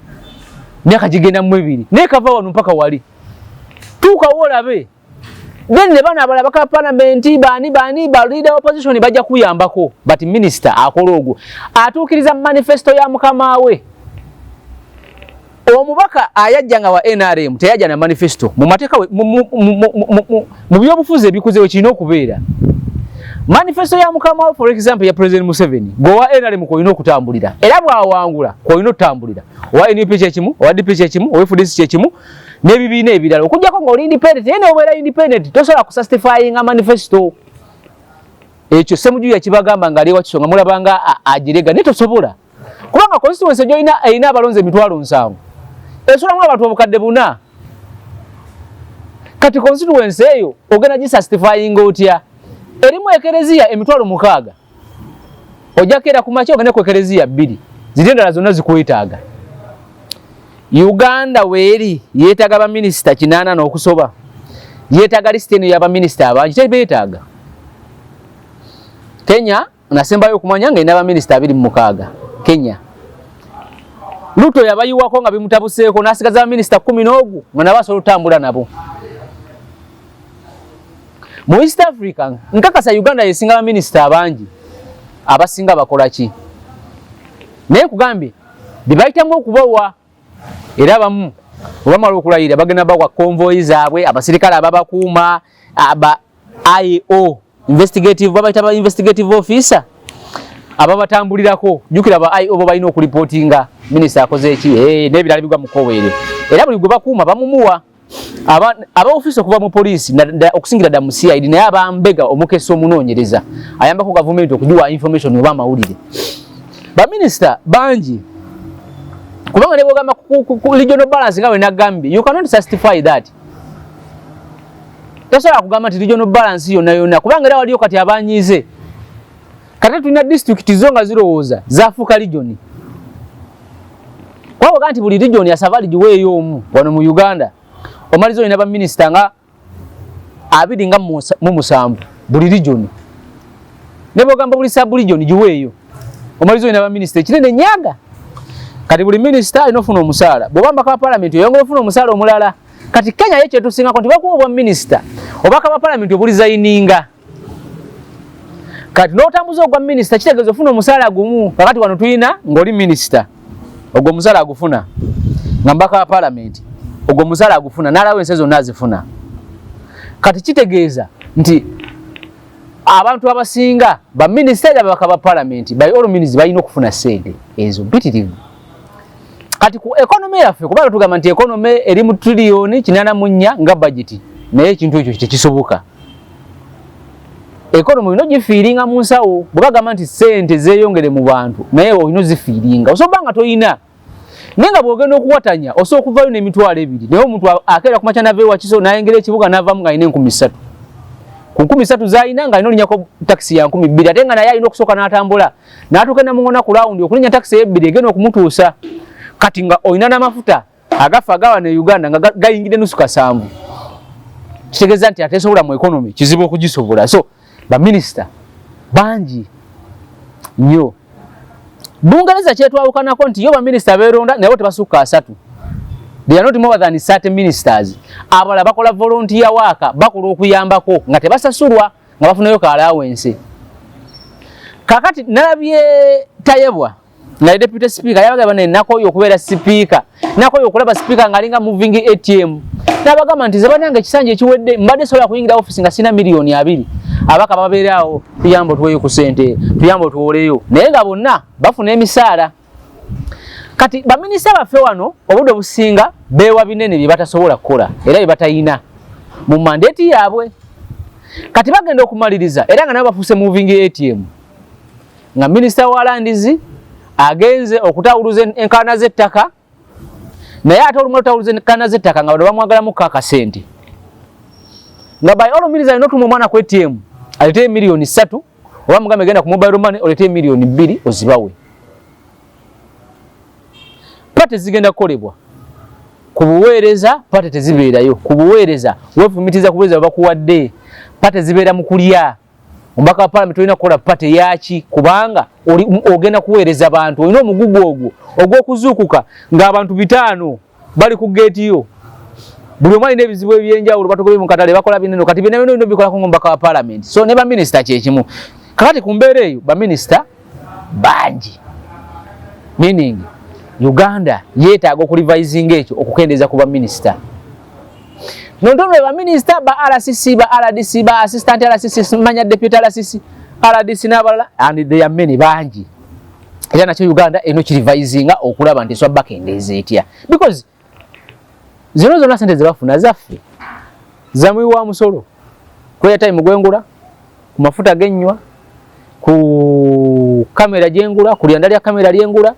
myaka gigenda mu 2 ne kava wano mpaka wali tuuka wolabe then ne bana abala baka parliament bani ba leader opposition bajja kuyambako but minister akola ogwo atuukiriza manifesto ya mukama we. Omubaka ayajjanga wa NRM teyajja na manifesto mu mateka mu byobufuzi ebikuzeewo kirina okubeera manifesto ya mukama for example ya President Museveni gowa NRM ko ino okutambulira era bwawangula ko ino otambulira wa NUP kyekimu wa DP kyekimu wa FDC kyekimu n'ebibiina ebirala okujjako ng'oli independent yene obeera independent tosobola kusastifyinga manifesto ekyo Ssemujju yakibagamba nga aliwa kisonga mulabanga agirega ne tosobola kubanga constituency gyo erina abalonzi 7,000 esulamu abantu obukadde 4 kati constituency eyo ogenda gisastifyinga otya erimu ekereziya 6,000 ojakera ku makya ogenda ku ekereziya 2 zitendala zonna zikwetaaga. Uganda weeri yeetaaga ba minister 8 n'okusoba yeetaaga listeni ya ba minister abangi tebeetaaga. Kenya nasembayo okumanya nga ina ba minister 26 Kenya Ruto yabayiwako nga bimutabuseeko n'asigaza ba minister 10 n'ogu nga nabasobola otambula nabo. Mu East Africa nkakasa Uganda yesinga ba minister abangi abasinga bakola ki naye kugambye bibayitamu okubawa era abamu obamala okulayira bagenda bagwa convoy zaabwe abasirikale ababakuuma aba IO investigative babayita ba investigative officer ababatambulirako jukira ba IO balina okulipotinga minister akoze eki n'ebirala bigwa mu koweere era buli gwe bakuuma bamumuwa aba office okuva mu police okusingira da mu CID naye abambega omukesa omunoonyereza ayambako government okujuwa information oba amawulire ba minister bangi kubanga ne bogamba ku regional balance nga we nagambye you cannot justify that. Tosobola kugamba nti regional balance yonna kubanga era waliyo kati abanyize kati tulina district zonga zirowooza zafuuka region kwabo kanti buli region yasavali giweeyo omu wano mu Uganda omalizo ina ba minister nga 27 buli region ne bogamba buli sub region giweeyo omalizo ina ba minister kinene nyaga kati buli minister inofuna omusaala bobamba ka parliament yongo ofuna omusaala omulala kati Kenya yeche tusinga konti bakuwa minister obaka ba parliament obulizayininga kati notambuza ogwa minister kitegezo ofuna omusaala gumu kakati wano tuyina ngoli minister ogwo omusaala agufuna ngambaka parliament ogwo omusaala agufuna nalawe ensezo nazifuna kati kitegeeza nti abantu abasinga ba minister abaka ba parliament by all means bayina okufuna sente ezo mpitirivu kati ku economy yaffe kubanga tugamba nti economy eri mu trillion 84 nga budget naye ekintu ekyo tekisoboka economy ino gifiiringa mu nsawo bugagamba nti sente zeeyongere mu bantu naye ino zifiiringa osobanga toyina nenga bwogenda okuwatanya osobola okuvayo n'emitwalo 2 naye omuntu akeera kumacha naveewa kiso nayengera ekibuga navaamu nga alina 13,000 ku 13,000 zaalina nga alina olinyako taxi ya 12,000 ate nga naye alina okusooka n'atambula n'atuuka namungona ku lawundi okulinya taxi y'ebbiri egenda okumutuusa kati nga olina n'amafuta agafa agawa ne Uganda nga gayingidde nusu kasanvu kitegeeza nti ateesobola mu economy kizibu okugisobola. So ba minister bangi nnyo Bungereza kyetwawukanako nti yo baminisita beeronda naye tebasukka 3. They are not more than 30 ministers. Abala bakola volunteer work bakola okuyambako nga tebasasulwa nga bafunayo ka allowance. Kakati nalabye Tayebwa na deputy speaker yabaga bane nakoyo okubeera speaker nakoyo okulaba speaker ngalinga moving ATM nabagamba nti zebananga ekisanje ekiwedde mbadde sobola kuyingira office nga sina milioni 2 abaka babeerawo tuyambo tuweyo ku sente tuyambo tuwoleyo naye nga bonna bafuna emisaala. Kati baminisita baffe wano obudde businga beewa binene bye batasobola kukola era bye batayina mu mandate yaabwe. Kati bagenda okumaliriza era nga nabo bafuuse moving ATM nga minisita wa landizi agenze okutawuluza enkana z'ettaka naye ate olumu olutawuluza enkana z'ettaka nga bamwagalamu kakasente nga by all means alina otuma omwana ku ATM aletee milioni 3 oba mugambe genda ku mobile money oletee milioni 2 ozibawe. Pate zigenda kukolebwa ku buweereza pate tezibeerayo ku buweereza wefumitiza kubuweereza bakuwadde pate zibeera mu kulya. Ombaka wa parliament olina kukola pate yaki kubanga ogenda kuweereza abantu olina omugugu ogwo ogw'okuzuukuka ng'abantu 5 bali ku gate yo buli omu alina ebizibu ebyenjawulo batugobye mu katale bakola binene kati bino bino bikolako ng'ombaka wa parliament. So ne baminisita kyekimu kakati ku mbeera eyo baminisita bangi meaning Uganda yeetaaga okulivayizinga ekyo okukendeeza ku baminisita. Nondombe baminisita ba RCC ba RDC ba assistant RCC manya deputy RCC RDC n'abalala and they are many bangi. Era nakyo Uganda eno kirivayizinga okulaba nti so bakendeeza etya because zino zonna sente zebafuna zaffe zamwi wa musolo kwe time gwengula ku mafuta gennywa ku kamera gyengula ku lyanda lya kamera lyengula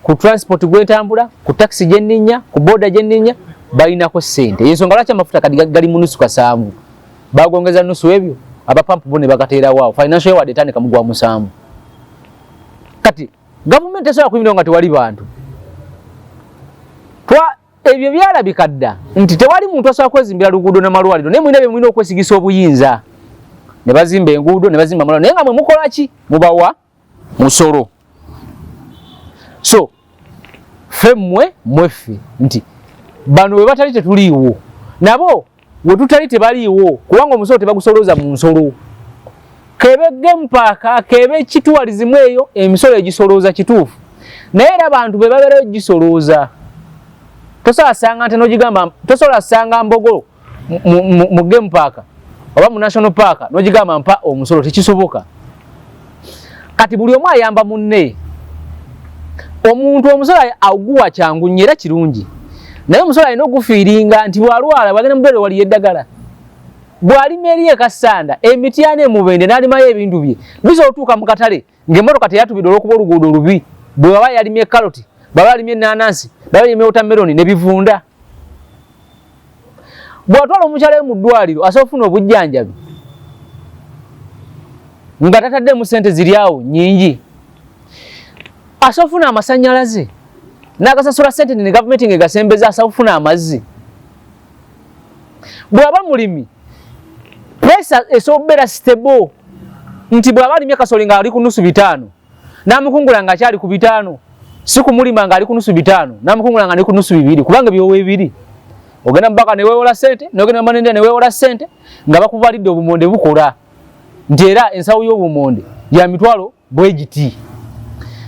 ku transport gwetambula ku taxi gyenninya ku boda gyenninya balinako sente yensonga lwaki amafuta kadi gali mu nusu kasanvu bagongeza nusu ebyo abapampu bone bakateera wao financial award etandika mu gwa musanvu. Kati government esobola kuyimira nga tewali bantu ebyo byalabika dda nti tewali muntu asobola kwezimbira luguudo n'amalwaliro naye mulina bye mulina okwesigisa obuyinza ne bazimba enguudo ne bazimba amalwaliro naye nga mwe mukola ki mubawa musolo. So femmwe mweffe nti bano we batali tetuliiwo nabo we tutali tebaliiwo kubanga omusolo tebagusolooza mu nsolo kebe game park kebe kitwalizimu eyo emisolo egisolooza kituufu naye era abantu be babeerayo gisolooza. Tosobola sanga nti n'ogigamba tosobola sanga mbogo mu game park oba mu national park n'ogigamba mpa omusolo tekisoboka. Kati buli omu ayamba munne omuntu omusolo aguwa kyangu nnyo era kirungi naye omusolo alina ogufiiringa nti bwalwala bwagenda mubeere wali eddagala bw'alima eri ekasanda emityana emubende n'alimayo ebintu bye bisobola otuuka mu katale ng'emmotoka teyatubidde olw'okuba oluguudo olubi bwe baba yalimye karoti baba yalimye ennaanansi baba yalimye wotameroni ne bivunda. Bw'atwala omukyala mu ddwaliro asobola okufuna obujjanjabi nga tataddemu ssente ziri awo nnyingi asobola okufuna amasannyalaze n'agasasula ssente ne gavumenti ng'egasembeza asobola okufuna amazzi. Bw'aba mulimi pesa esobola okubeera stable nti bw'aba alimye kasoli nga ali ku nusu 5 n'amukungula nga akyali ku 5 si kumulima nga ali ku nusu 5 n'amukungula nga ali ku nusu 2 kubanga byowe ebiri ogenda mbaka ne weewola ssente n'ogenda manende ne weewola ssente nga bakuvalidde obumonde bukola nti era ensawo y'obumonde ya mitwalo bwegiti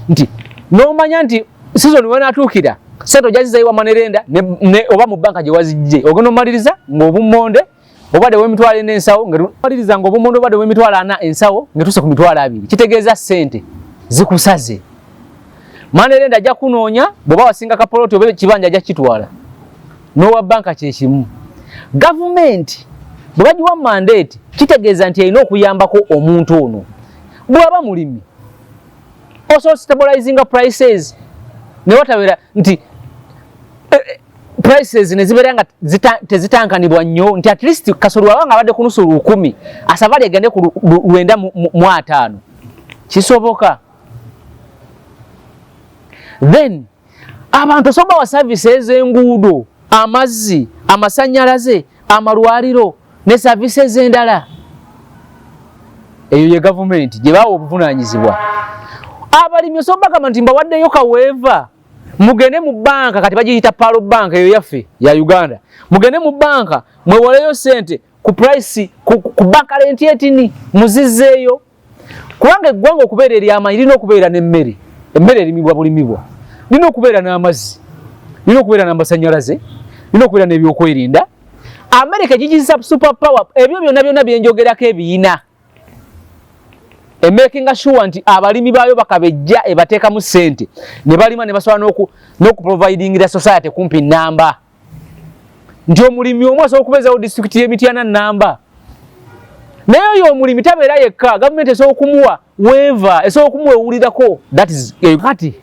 nti n'omanya nti season wenaatuukira ssente ojazizayiwa manerenda ne oba mu banka gye wazijje ogenda omaliriza ng'obumonde obadde w'emitwalo 4 ensawo ng'omaliriza ng'obumonde obadde w'emitwalo 4 ensawo ng'etuuse ku mitwalo 2 kitegeeza ssente zikusaze. Manerenda ajja kunoonya bw'oba wasinga kapoloti oba ekibanja ajja kitwala n'owa banka kyekimu. Gavumenti bwe bagiwa mandate kitegeeza nti erina okuyambako omuntu ono. Bw'aba mulimi osobola stabilizing prices ne watabeera nti prices ne zibeera nga tezitankanibwa nnyo nti at least kasolo wabanga abadde ku nusu 10 asavali egende ku 9.5 kisoboka. Then abantu soba wa services enguudo amazzi amasannyalaze amalwaliro ne services endala eyo ye government gye bawo obuvunaanyizibwa abalimi osoba kama ntimba wadde yoka weva mugende mu banka kati bagiyita Palo Bank eyo yaffe ya Uganda mugende mu banka mwewoleyo sente ku price ku banka renti etini muzizeyo kubanga eggwanga okubeera eri amanyi lino okubeera n'emmere emmere erimibwa bulimibwa lino okubeera n'amazzi lino okubeera n'amasanyalaze lino okubeera n'ebyokwerinda America gigisa super power ebyo byonna byenjogerako ebiina making sure nti abalimi bayo bakabejja ebateeka mu sente ne balima ne basobola n'oku providing the society kumpi namba nti omulimi omwe asobola okubeezawo district y'Emityana namba naye oyo omulimi tabeera yekka gavumenti esobola okumuwa weva esobola okumuwewulirako that is kati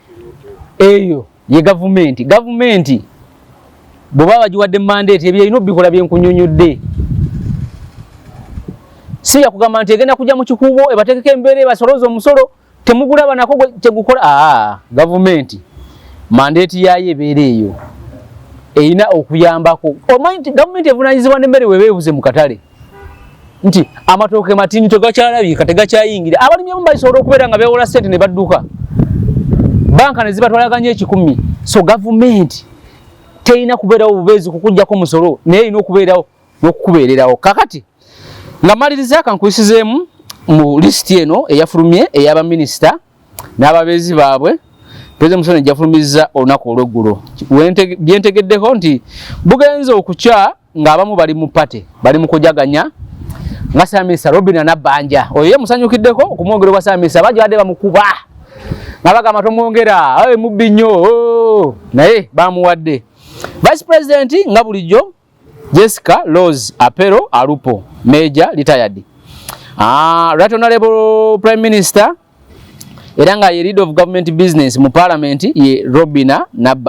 eyo ye gavumenti bw'oba bagiwadde mandate ebyalina obikola byenkunyonyodde si yakugamba nti egenda kujja mu kikubo ebateekeko embeera ebasolooza omusolo temugulaba nako kyegukola gavumenti mandate yayo ebeera eyo erina okuyambako omanyi nti gavumenti evunaanyizibwa n'emmere webeebuze mu katale nti amatooke matini tegakyalabika tegakyayingira abalimi abamu basobola okubeera nga beewola ssente ne badduka banka ne zibatwalaganya 10 so gavumenti teina kubeerawo bubeezi kukujjako musolo naye erina okubeerawo n'okukubeererawo kakati nga maliriza kankuyisizeemu mu lisiti eno eyafulumye ey'abaminisita n'ababeezi baabwe President Museveni ejjafulumizza olunaku olw'eggulo byentegeddeko nti bugenze okukya ng'abamu bali mu pate bali mu kujaganya nga Ssaabaminisita Robinah Nabbanja oyo ye musanyukiddeko okumwongera kwa Ssaabaminisita bagibadde bamukuba nga bagamba tomwongera mubbi nnyo naye bamuwadde Vice President nga bulijjo Jessica Rose Apero Alupo Major retired Right Honorable Prime Minister era nga ye lead of government business mu parliament ye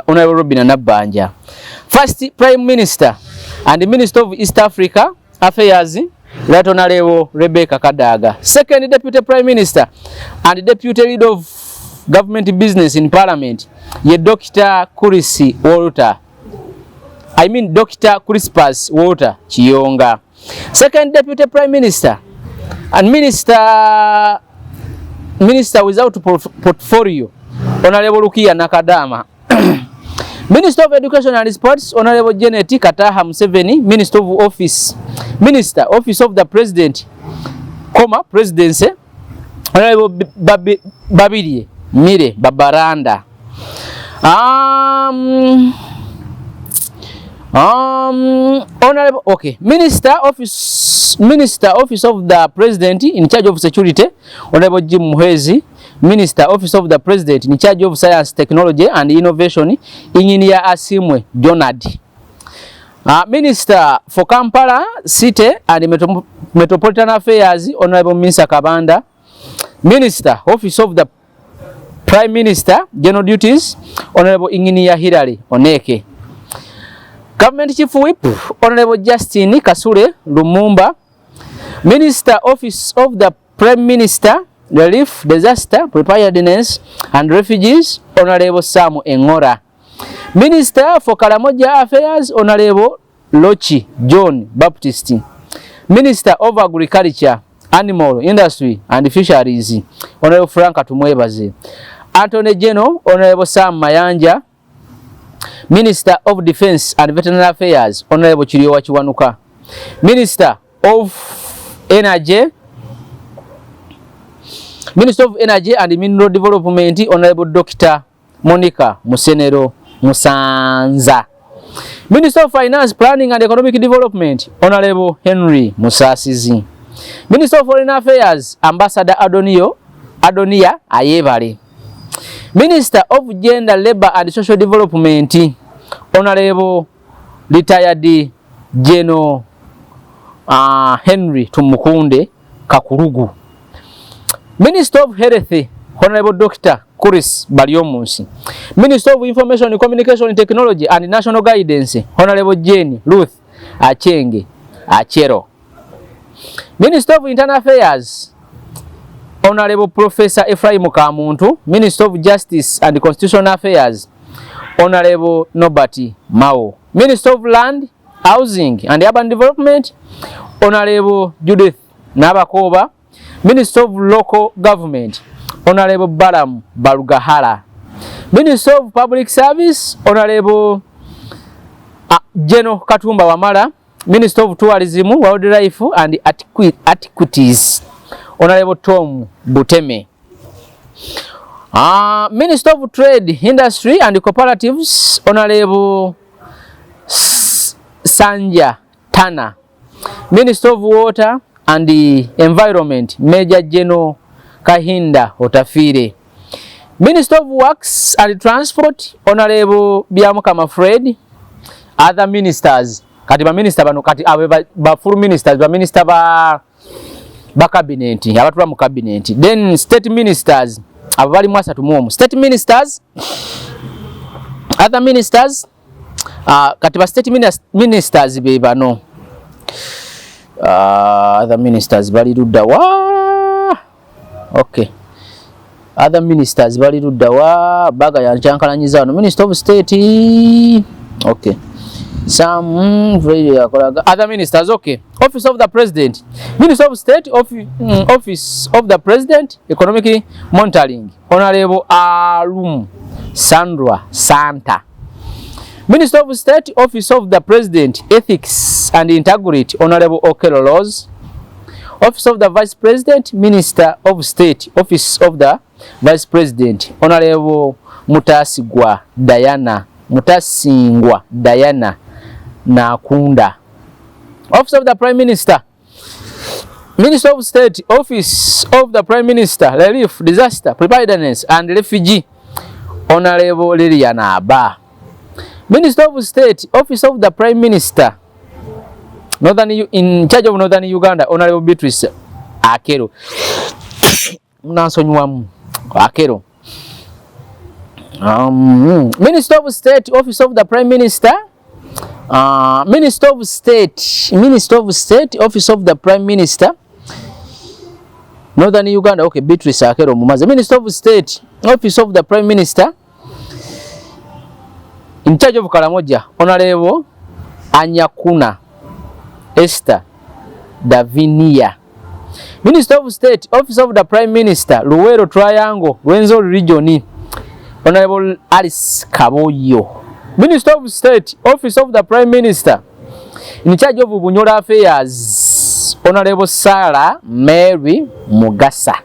Honorable Robinah Nabbanja First Prime Minister and Minister of East Africa Affairs Right Honorable Rebecca Kadaga Second Deputy Prime Minister and Deputy Leader of Government Business in Parliament ye Dr. Kurisi Walter Dr. Crispus Walter Chiyonga Second Deputy Prime Minister and Minister without portfolio Honorable Rukia Nakadama Minister of Education and Sports Honorable Janet Kataha Museveni Minister Office of the President Presidency Honorable Babiri Mire Babaranda Honorable Minister Office of the President in charge of security Honorable Jim Muhezi Minister Office of the President in charge of Science, Technology and Innovation Engineer Asimwe Jonad Minister for Kampala City and Metropolitan Affairs Honorable Minsa Kabanda Minister Office of the Prime Minister General Duties Honorable Engineer Hilary Oneke Government Chief Whip Honorable Justin Kasule Lumumba Minister Office of the Prime Minister Relief, Disaster, Preparedness and Refugees Honorable Samu Engora Minister for Karamoja Affairs Honorable Lochi John Baptist Minister of Agriculture, Animal Industry and Fisheries Honorable Frank Tumwebaze Attorney General Honorable Sam Mayanja Minister of Defense and Veterinary Affairs Honorable Chiriwa Chiwanuka Minister of Energy and Mineral Development Honorable Dr. Monica Musenero Musanza Minister of Finance, Planning and Economic Development Honorable Henry Musasizi Minister of Foreign Affairs Ambassador Adonia Ayebale Minister of Gender, Labor and Social Development Honorable Retired General Henry Tumukunde Kakurugu Minister of Health Honorable Dr. Kuris Baliomunsi Minister of Information, Communication Technology and National Guidance Honorable Jane Ruth Achenge Achero Minister of Internal Affairs Honorable Professor Ephraim Kamuntu Minister of Justice and Constitutional Affairs Honorable Nobati Mao Minister of Land, Housing and Urban Development Honorable Judith Nabakoba Minister of Local Government Honorable Baram Barugahara. Minister of Public Service, Honorable General Katumba Wamala. Minister of Tourism, Wildlife and Antiquities, Honorable Tom Buteme. Minister of Trade, Industry and Cooperatives, Honorable Sanja Tana. Minister of Water and the Environment, Major General Kahinda Otafire. Minister of Works and Transport, Honorable Biamukama Fred. Other ministers, kati ba minister bano kati abe ba full ministers, ba minister ba cabinet, abatula mu cabinet. Then state ministers, abali mwasa tumuomu. State ministers, other ministers, kati ba state ministers be bano. Other ministers bali ludda wa. Okay. Other ministers bali ludda wa baga ya chankalanyiza wano. Minister of State. Okay. Some other ministers, okay. Office of the President, Minister of State, Office of the President, Economic Monitoring, Honorable Arum Sandra Santa. Minister of State, Office of the President, Ethics and Integrity, Honorable Okelo Laws. Office of the Vice President, Minister of State, Office of the Vice President, Honorable Mutasingwa Diana Nakunda. Office of the Prime Minister, Minister of State, Office of the Prime Minister, Relief, Disaster, Preparedness and Refugee, Honorable Liliana Aba. Minister of State, Office of the Prime Minister, in charge of Northern Uganda, Honorable Beatrice Akero. Akero. Minister of State, Office of the Prime Minister, Minister of State, Office of the Prime Minister, Northern Uganda, okay, Beatrice Akero Mumaza. Minister of State, Office of the Prime Minister, in charge of Karamoja, Honorable Anyakuna Esther Davinia. Minister of State, Office of the Prime Minister, Luwero Triangle, Rwenzori Region, Honorable Alice Kaboyo. Minister of State, Office of the Prime Minister, in charge of Bunyola Affairs, Honorable Sarah Mary Mugasa.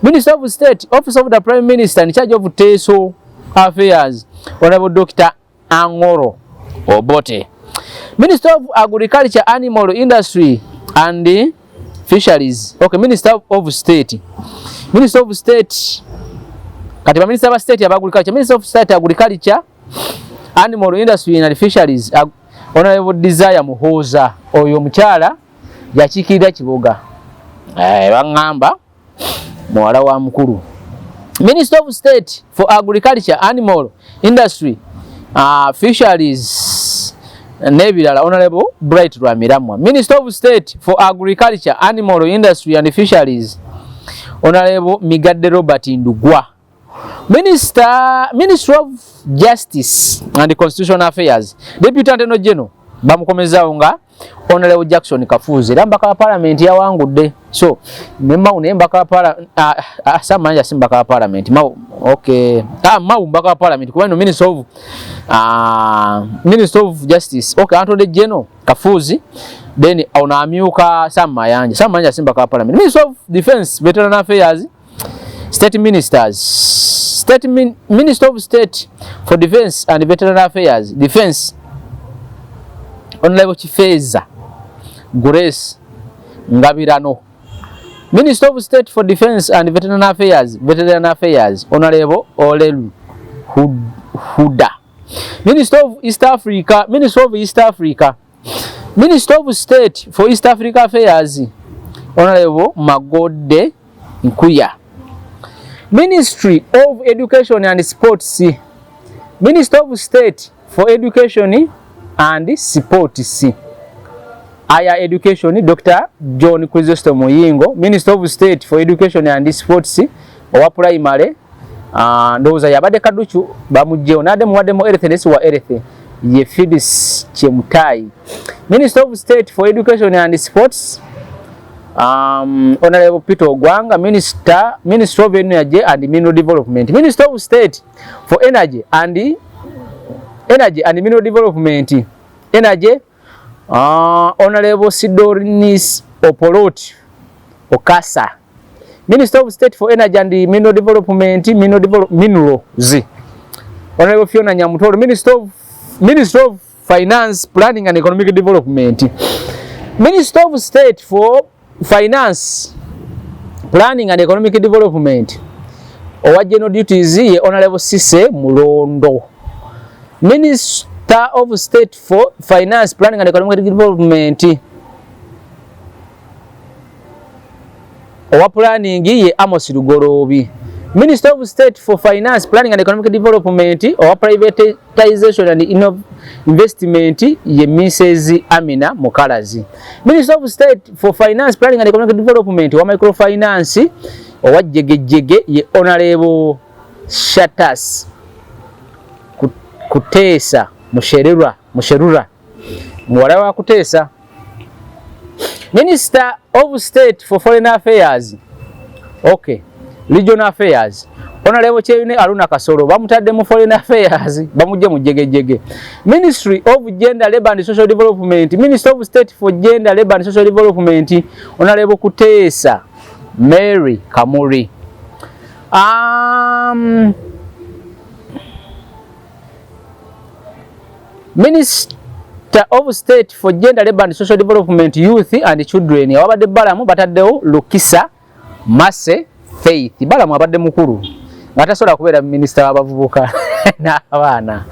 Minister of State, Office of the Prime Minister, in charge of Teso Affairs, Honorable Dr. Angoro Obote. Minister of Agriculture, Animal Industry and Fisheries. Okay, Minister of State. Minister of State. Katiba Minister of State of Agriculture. Minister of State Agriculture, Animal Industry and Fisheries. Honorable Desire Muhoza. Oyo mchala yachikira Kibuga. Bangamba mwala wa mukuru. Minister of State for Agriculture, Animal Industry, Fisheries, Nebirala, Honorable Bright Rwamiramwa. Minister of State for Agriculture, Animal Industry and Fisheries, Honorable Migadde Robert Ndugwa. Minister of Justice and Constitutional Affairs, Deputy Attorney General bamukomezawo nga Honorable Jackson Kafuzi. Lambaka wa parliament ya wangu de. So, memba unembaka wa parliament. Samanja simbaka wa parliament. Okay. Mau mbaka wa parliament. Kwa Minister of Justice. Okay, Attorney General Kafuzi. Then, unaamiuka Samanja. Samanja simbaka wa parliament. Minister of Defense, Veteran Affairs. State Ministers. Minister of State for Defense and Veteran Affairs. Defense. Honorable Chifeza Grace Ngabirano. Minister of State for Defense and Veteran Affairs, Honorable Olelu Huda. Minister of East Africa, Minister of State for East Africa Affairs, Honorable Magode Nkuya. Ministry of Education and Sports, Minister of State for Education and Sports, Higher Education, Dr. John Chrysostom Muyingo. Minister of State for Education and Sports, owa primary, ndoza yabade kaduchu bamujeo nade mwademo erethe nesi wa erethe ye Phyllis Chemutai. Minister of State for Education and Sports, Honorable Peter Ogwanga, Minister of Energy and Mineral Development. Minister of State for Energy and Mineral Development. Energy, Honorable Sidorinis Opolot Okasa. Minister of State for Energy and Mineral Development, Minerals. Honorable Fiona Nyamutoro, Minister of Finance, Planning and Economic Development. Minister of State for Finance, Planning and Economic Development. Owa general duties ye Honorable Sise Mulondo. Minister of State for Finance, Planning and Economic Development. Owa planning ye Amos Lugorobi. Minister of State for Finance, Planning and Economic Development. Owa privatization and investment ye Mrs. Amina Mokalazi. Minister of State for Finance, Planning and Economic Development wa microfinance owa jege ye Honorable Shatas Kutesa Musherura mwala wa Kutesa. Minister of State for Foreign Affairs, okay, Regional Affairs, Honorable Cheyune Aruna Kasoro bamutadde mu Foreign Affairs bamujje mu jege. Ministry of Gender, Labour and Social Development, Minister of State for Gender, Labour and Social Development, Honorable Kutesa Mary Kamuri. Minister of State for Gender, Labour and Social Development, Youth and Children abadde balamu bataddewo Lukisa Mase Faith balamu abadde mukulu ngatasobola kubeera minister w'abavubuka n'abaana.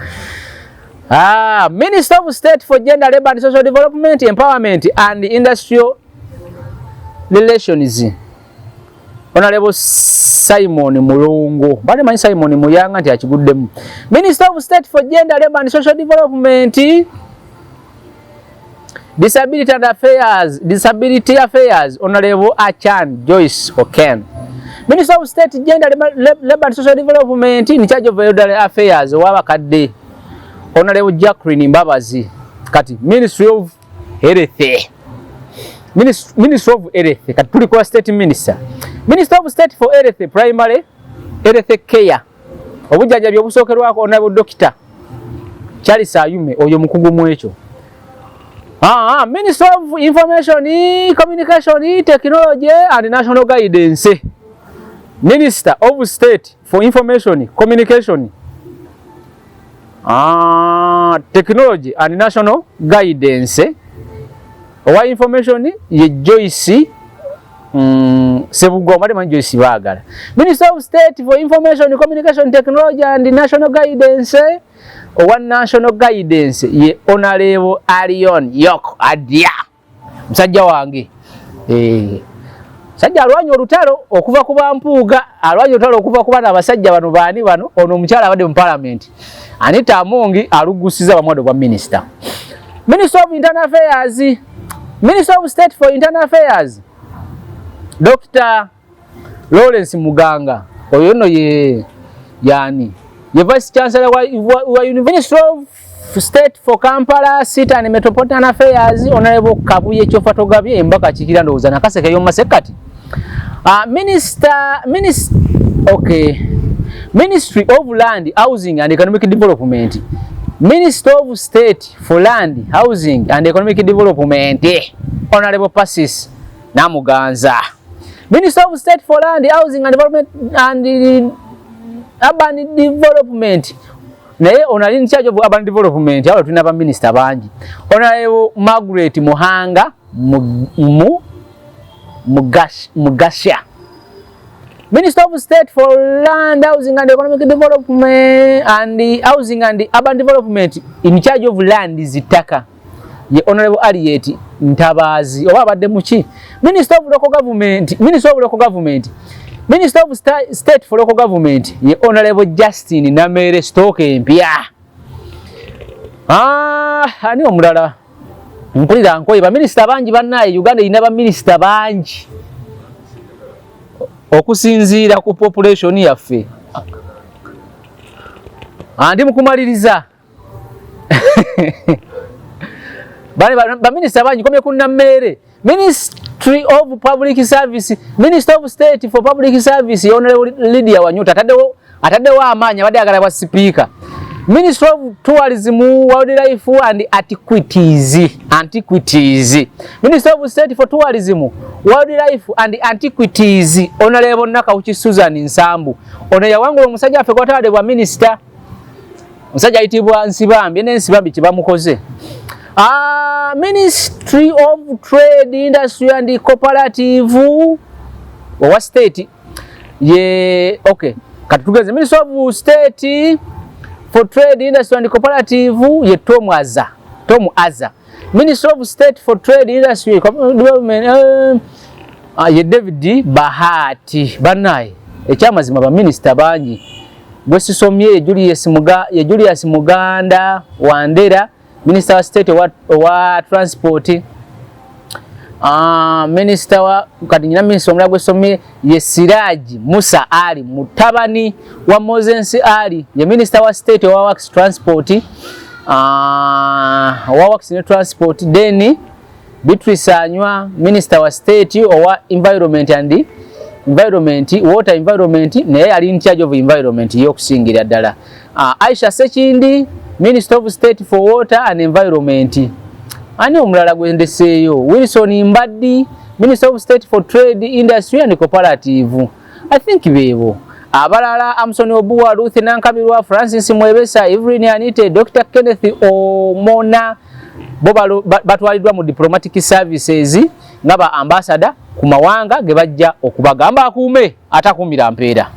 Minister of State for Gender, Labour and Social Development, Empowerment and Industrial Relations, Honorable Simon Mulongo. Bali manyi Simon Muyanga nti akiguddemu. Minister of State for Gender, Labour and Social Development, Disability Affairs, Honorable Achan Joyce Oken. Minister of State, Gender, Labour and Social Development, in charge of elderly affairs, Wabakade, Honorable Jacqueline Mbabazi. Kati Ministry of Health. Minister of Health, kati tuli kwa State Minister. Minister of State for Health, Primary Health Care. Obujjanjabi obusookerwako Honorable Dr. Charles Ayume, oyo mukugu mwekyo. Minister of Information, Communication, Technology and National Guidance. Minister of State for Information, Communication, Technology and National Guidance. Owa information ye Joyce Sebugoma de Joyce Bagala. Minister of State for Information, Communication, Technology and National Guidance. Owa National Guidance ye Honorable Arion Yok Adia. Musajja wange. Sajja alwanyo olutalo okuva ku bampuuga, alwanyo olutalo okuva ku bana abasajja bano baani bano, ono omukyala abadde mu Parliament. Anita Amongi alugusiza bamwado kwa Minister. Minister of Internal Affairs, Minister of State for Internal Affairs, Dr. Lawrence Muganga. Oyo no ye Vice Chancellor wa University of State for Kampala City and Metropolitan Affairs, Honorable Kabuye Chofatogabye embaka chikira ndoza nakaseke yo masekati. Ministry of Land, Housing and Economic Development. Minister of State for Land, Housing and Economic Development, Honorable Passis Namuganza. Minister of State for Land, Housing and Development and Urban Development. Naye onali in charge of urban development awo tulina ba minister bangi. Honorable Margaret Muhanga Mugasha. Minister of State for Land, Housing and Economic Development and Housing and Urban Development in charge of land zitaka ye Honorable Arieti Ntabazi oba badde muki. Minister of Local Government, Minister of Local Government, Minister of State for Local Government ye Honorable Justin Namere Stoke empya. Ani omulala mpulira nkoye ba minister bangi bannaye Uganda ina ba minister bangi okusinziira ku population yaffe. Andi mukumaliriza bali ba minister bangi komye kunna mmere. Minister Ministry of Public Service, Minister of State for Public Service, Honorable Lydia Wanyuta, atadewa amanya, wade agala wa speaker. Minister of Tourism, Wildlife and Antiquities. Minister of State for Tourism, Wildlife and Antiquities, Honorable Nakauchi Susan Nsambu. Onoya wangu musajja afekota de wa minister. Musajja itibwa Nsibambi, Nsibambi kibamukoze. Ministry of Trade, Industry and Cooperative wa state. Ye, okay. Katugeze Ministry of State for Trade, Industry and Cooperative ye Tom Aza. Ministry of State for Trade, Industry and Development ye David Bahati. Banai ekyamazima ba minister bangi. Gwesisomye Julius Muganda Wandera, Minister of State wa Transport. Minister wa kadinyina minister omulagwe somye ye Siraji Musa Ali mutabani wa Moses Ali ye Minister wa State wa Works Transport wa Works and Transport. Then Beatrice Anywa Minister wa State wa Environment and Water Environment naye ali in charge of environment yokusingira ddala. Aisha Sekindi Minister of State for Water and Environment. Ani omulala gwendeseeyo Wilson Mbaddi Minister of State for Trade, Industry and Cooperative. I think bebo abalala Amson Obuwa, Ruth Nankabirwa, Francis Mwebesa, Evelyn Anite, Dr. Kenneth Omona batwalidwa mu diplomatic services ngaba ambassador ku mawanga ge bajja okubagamba akuume atakumira mpeera.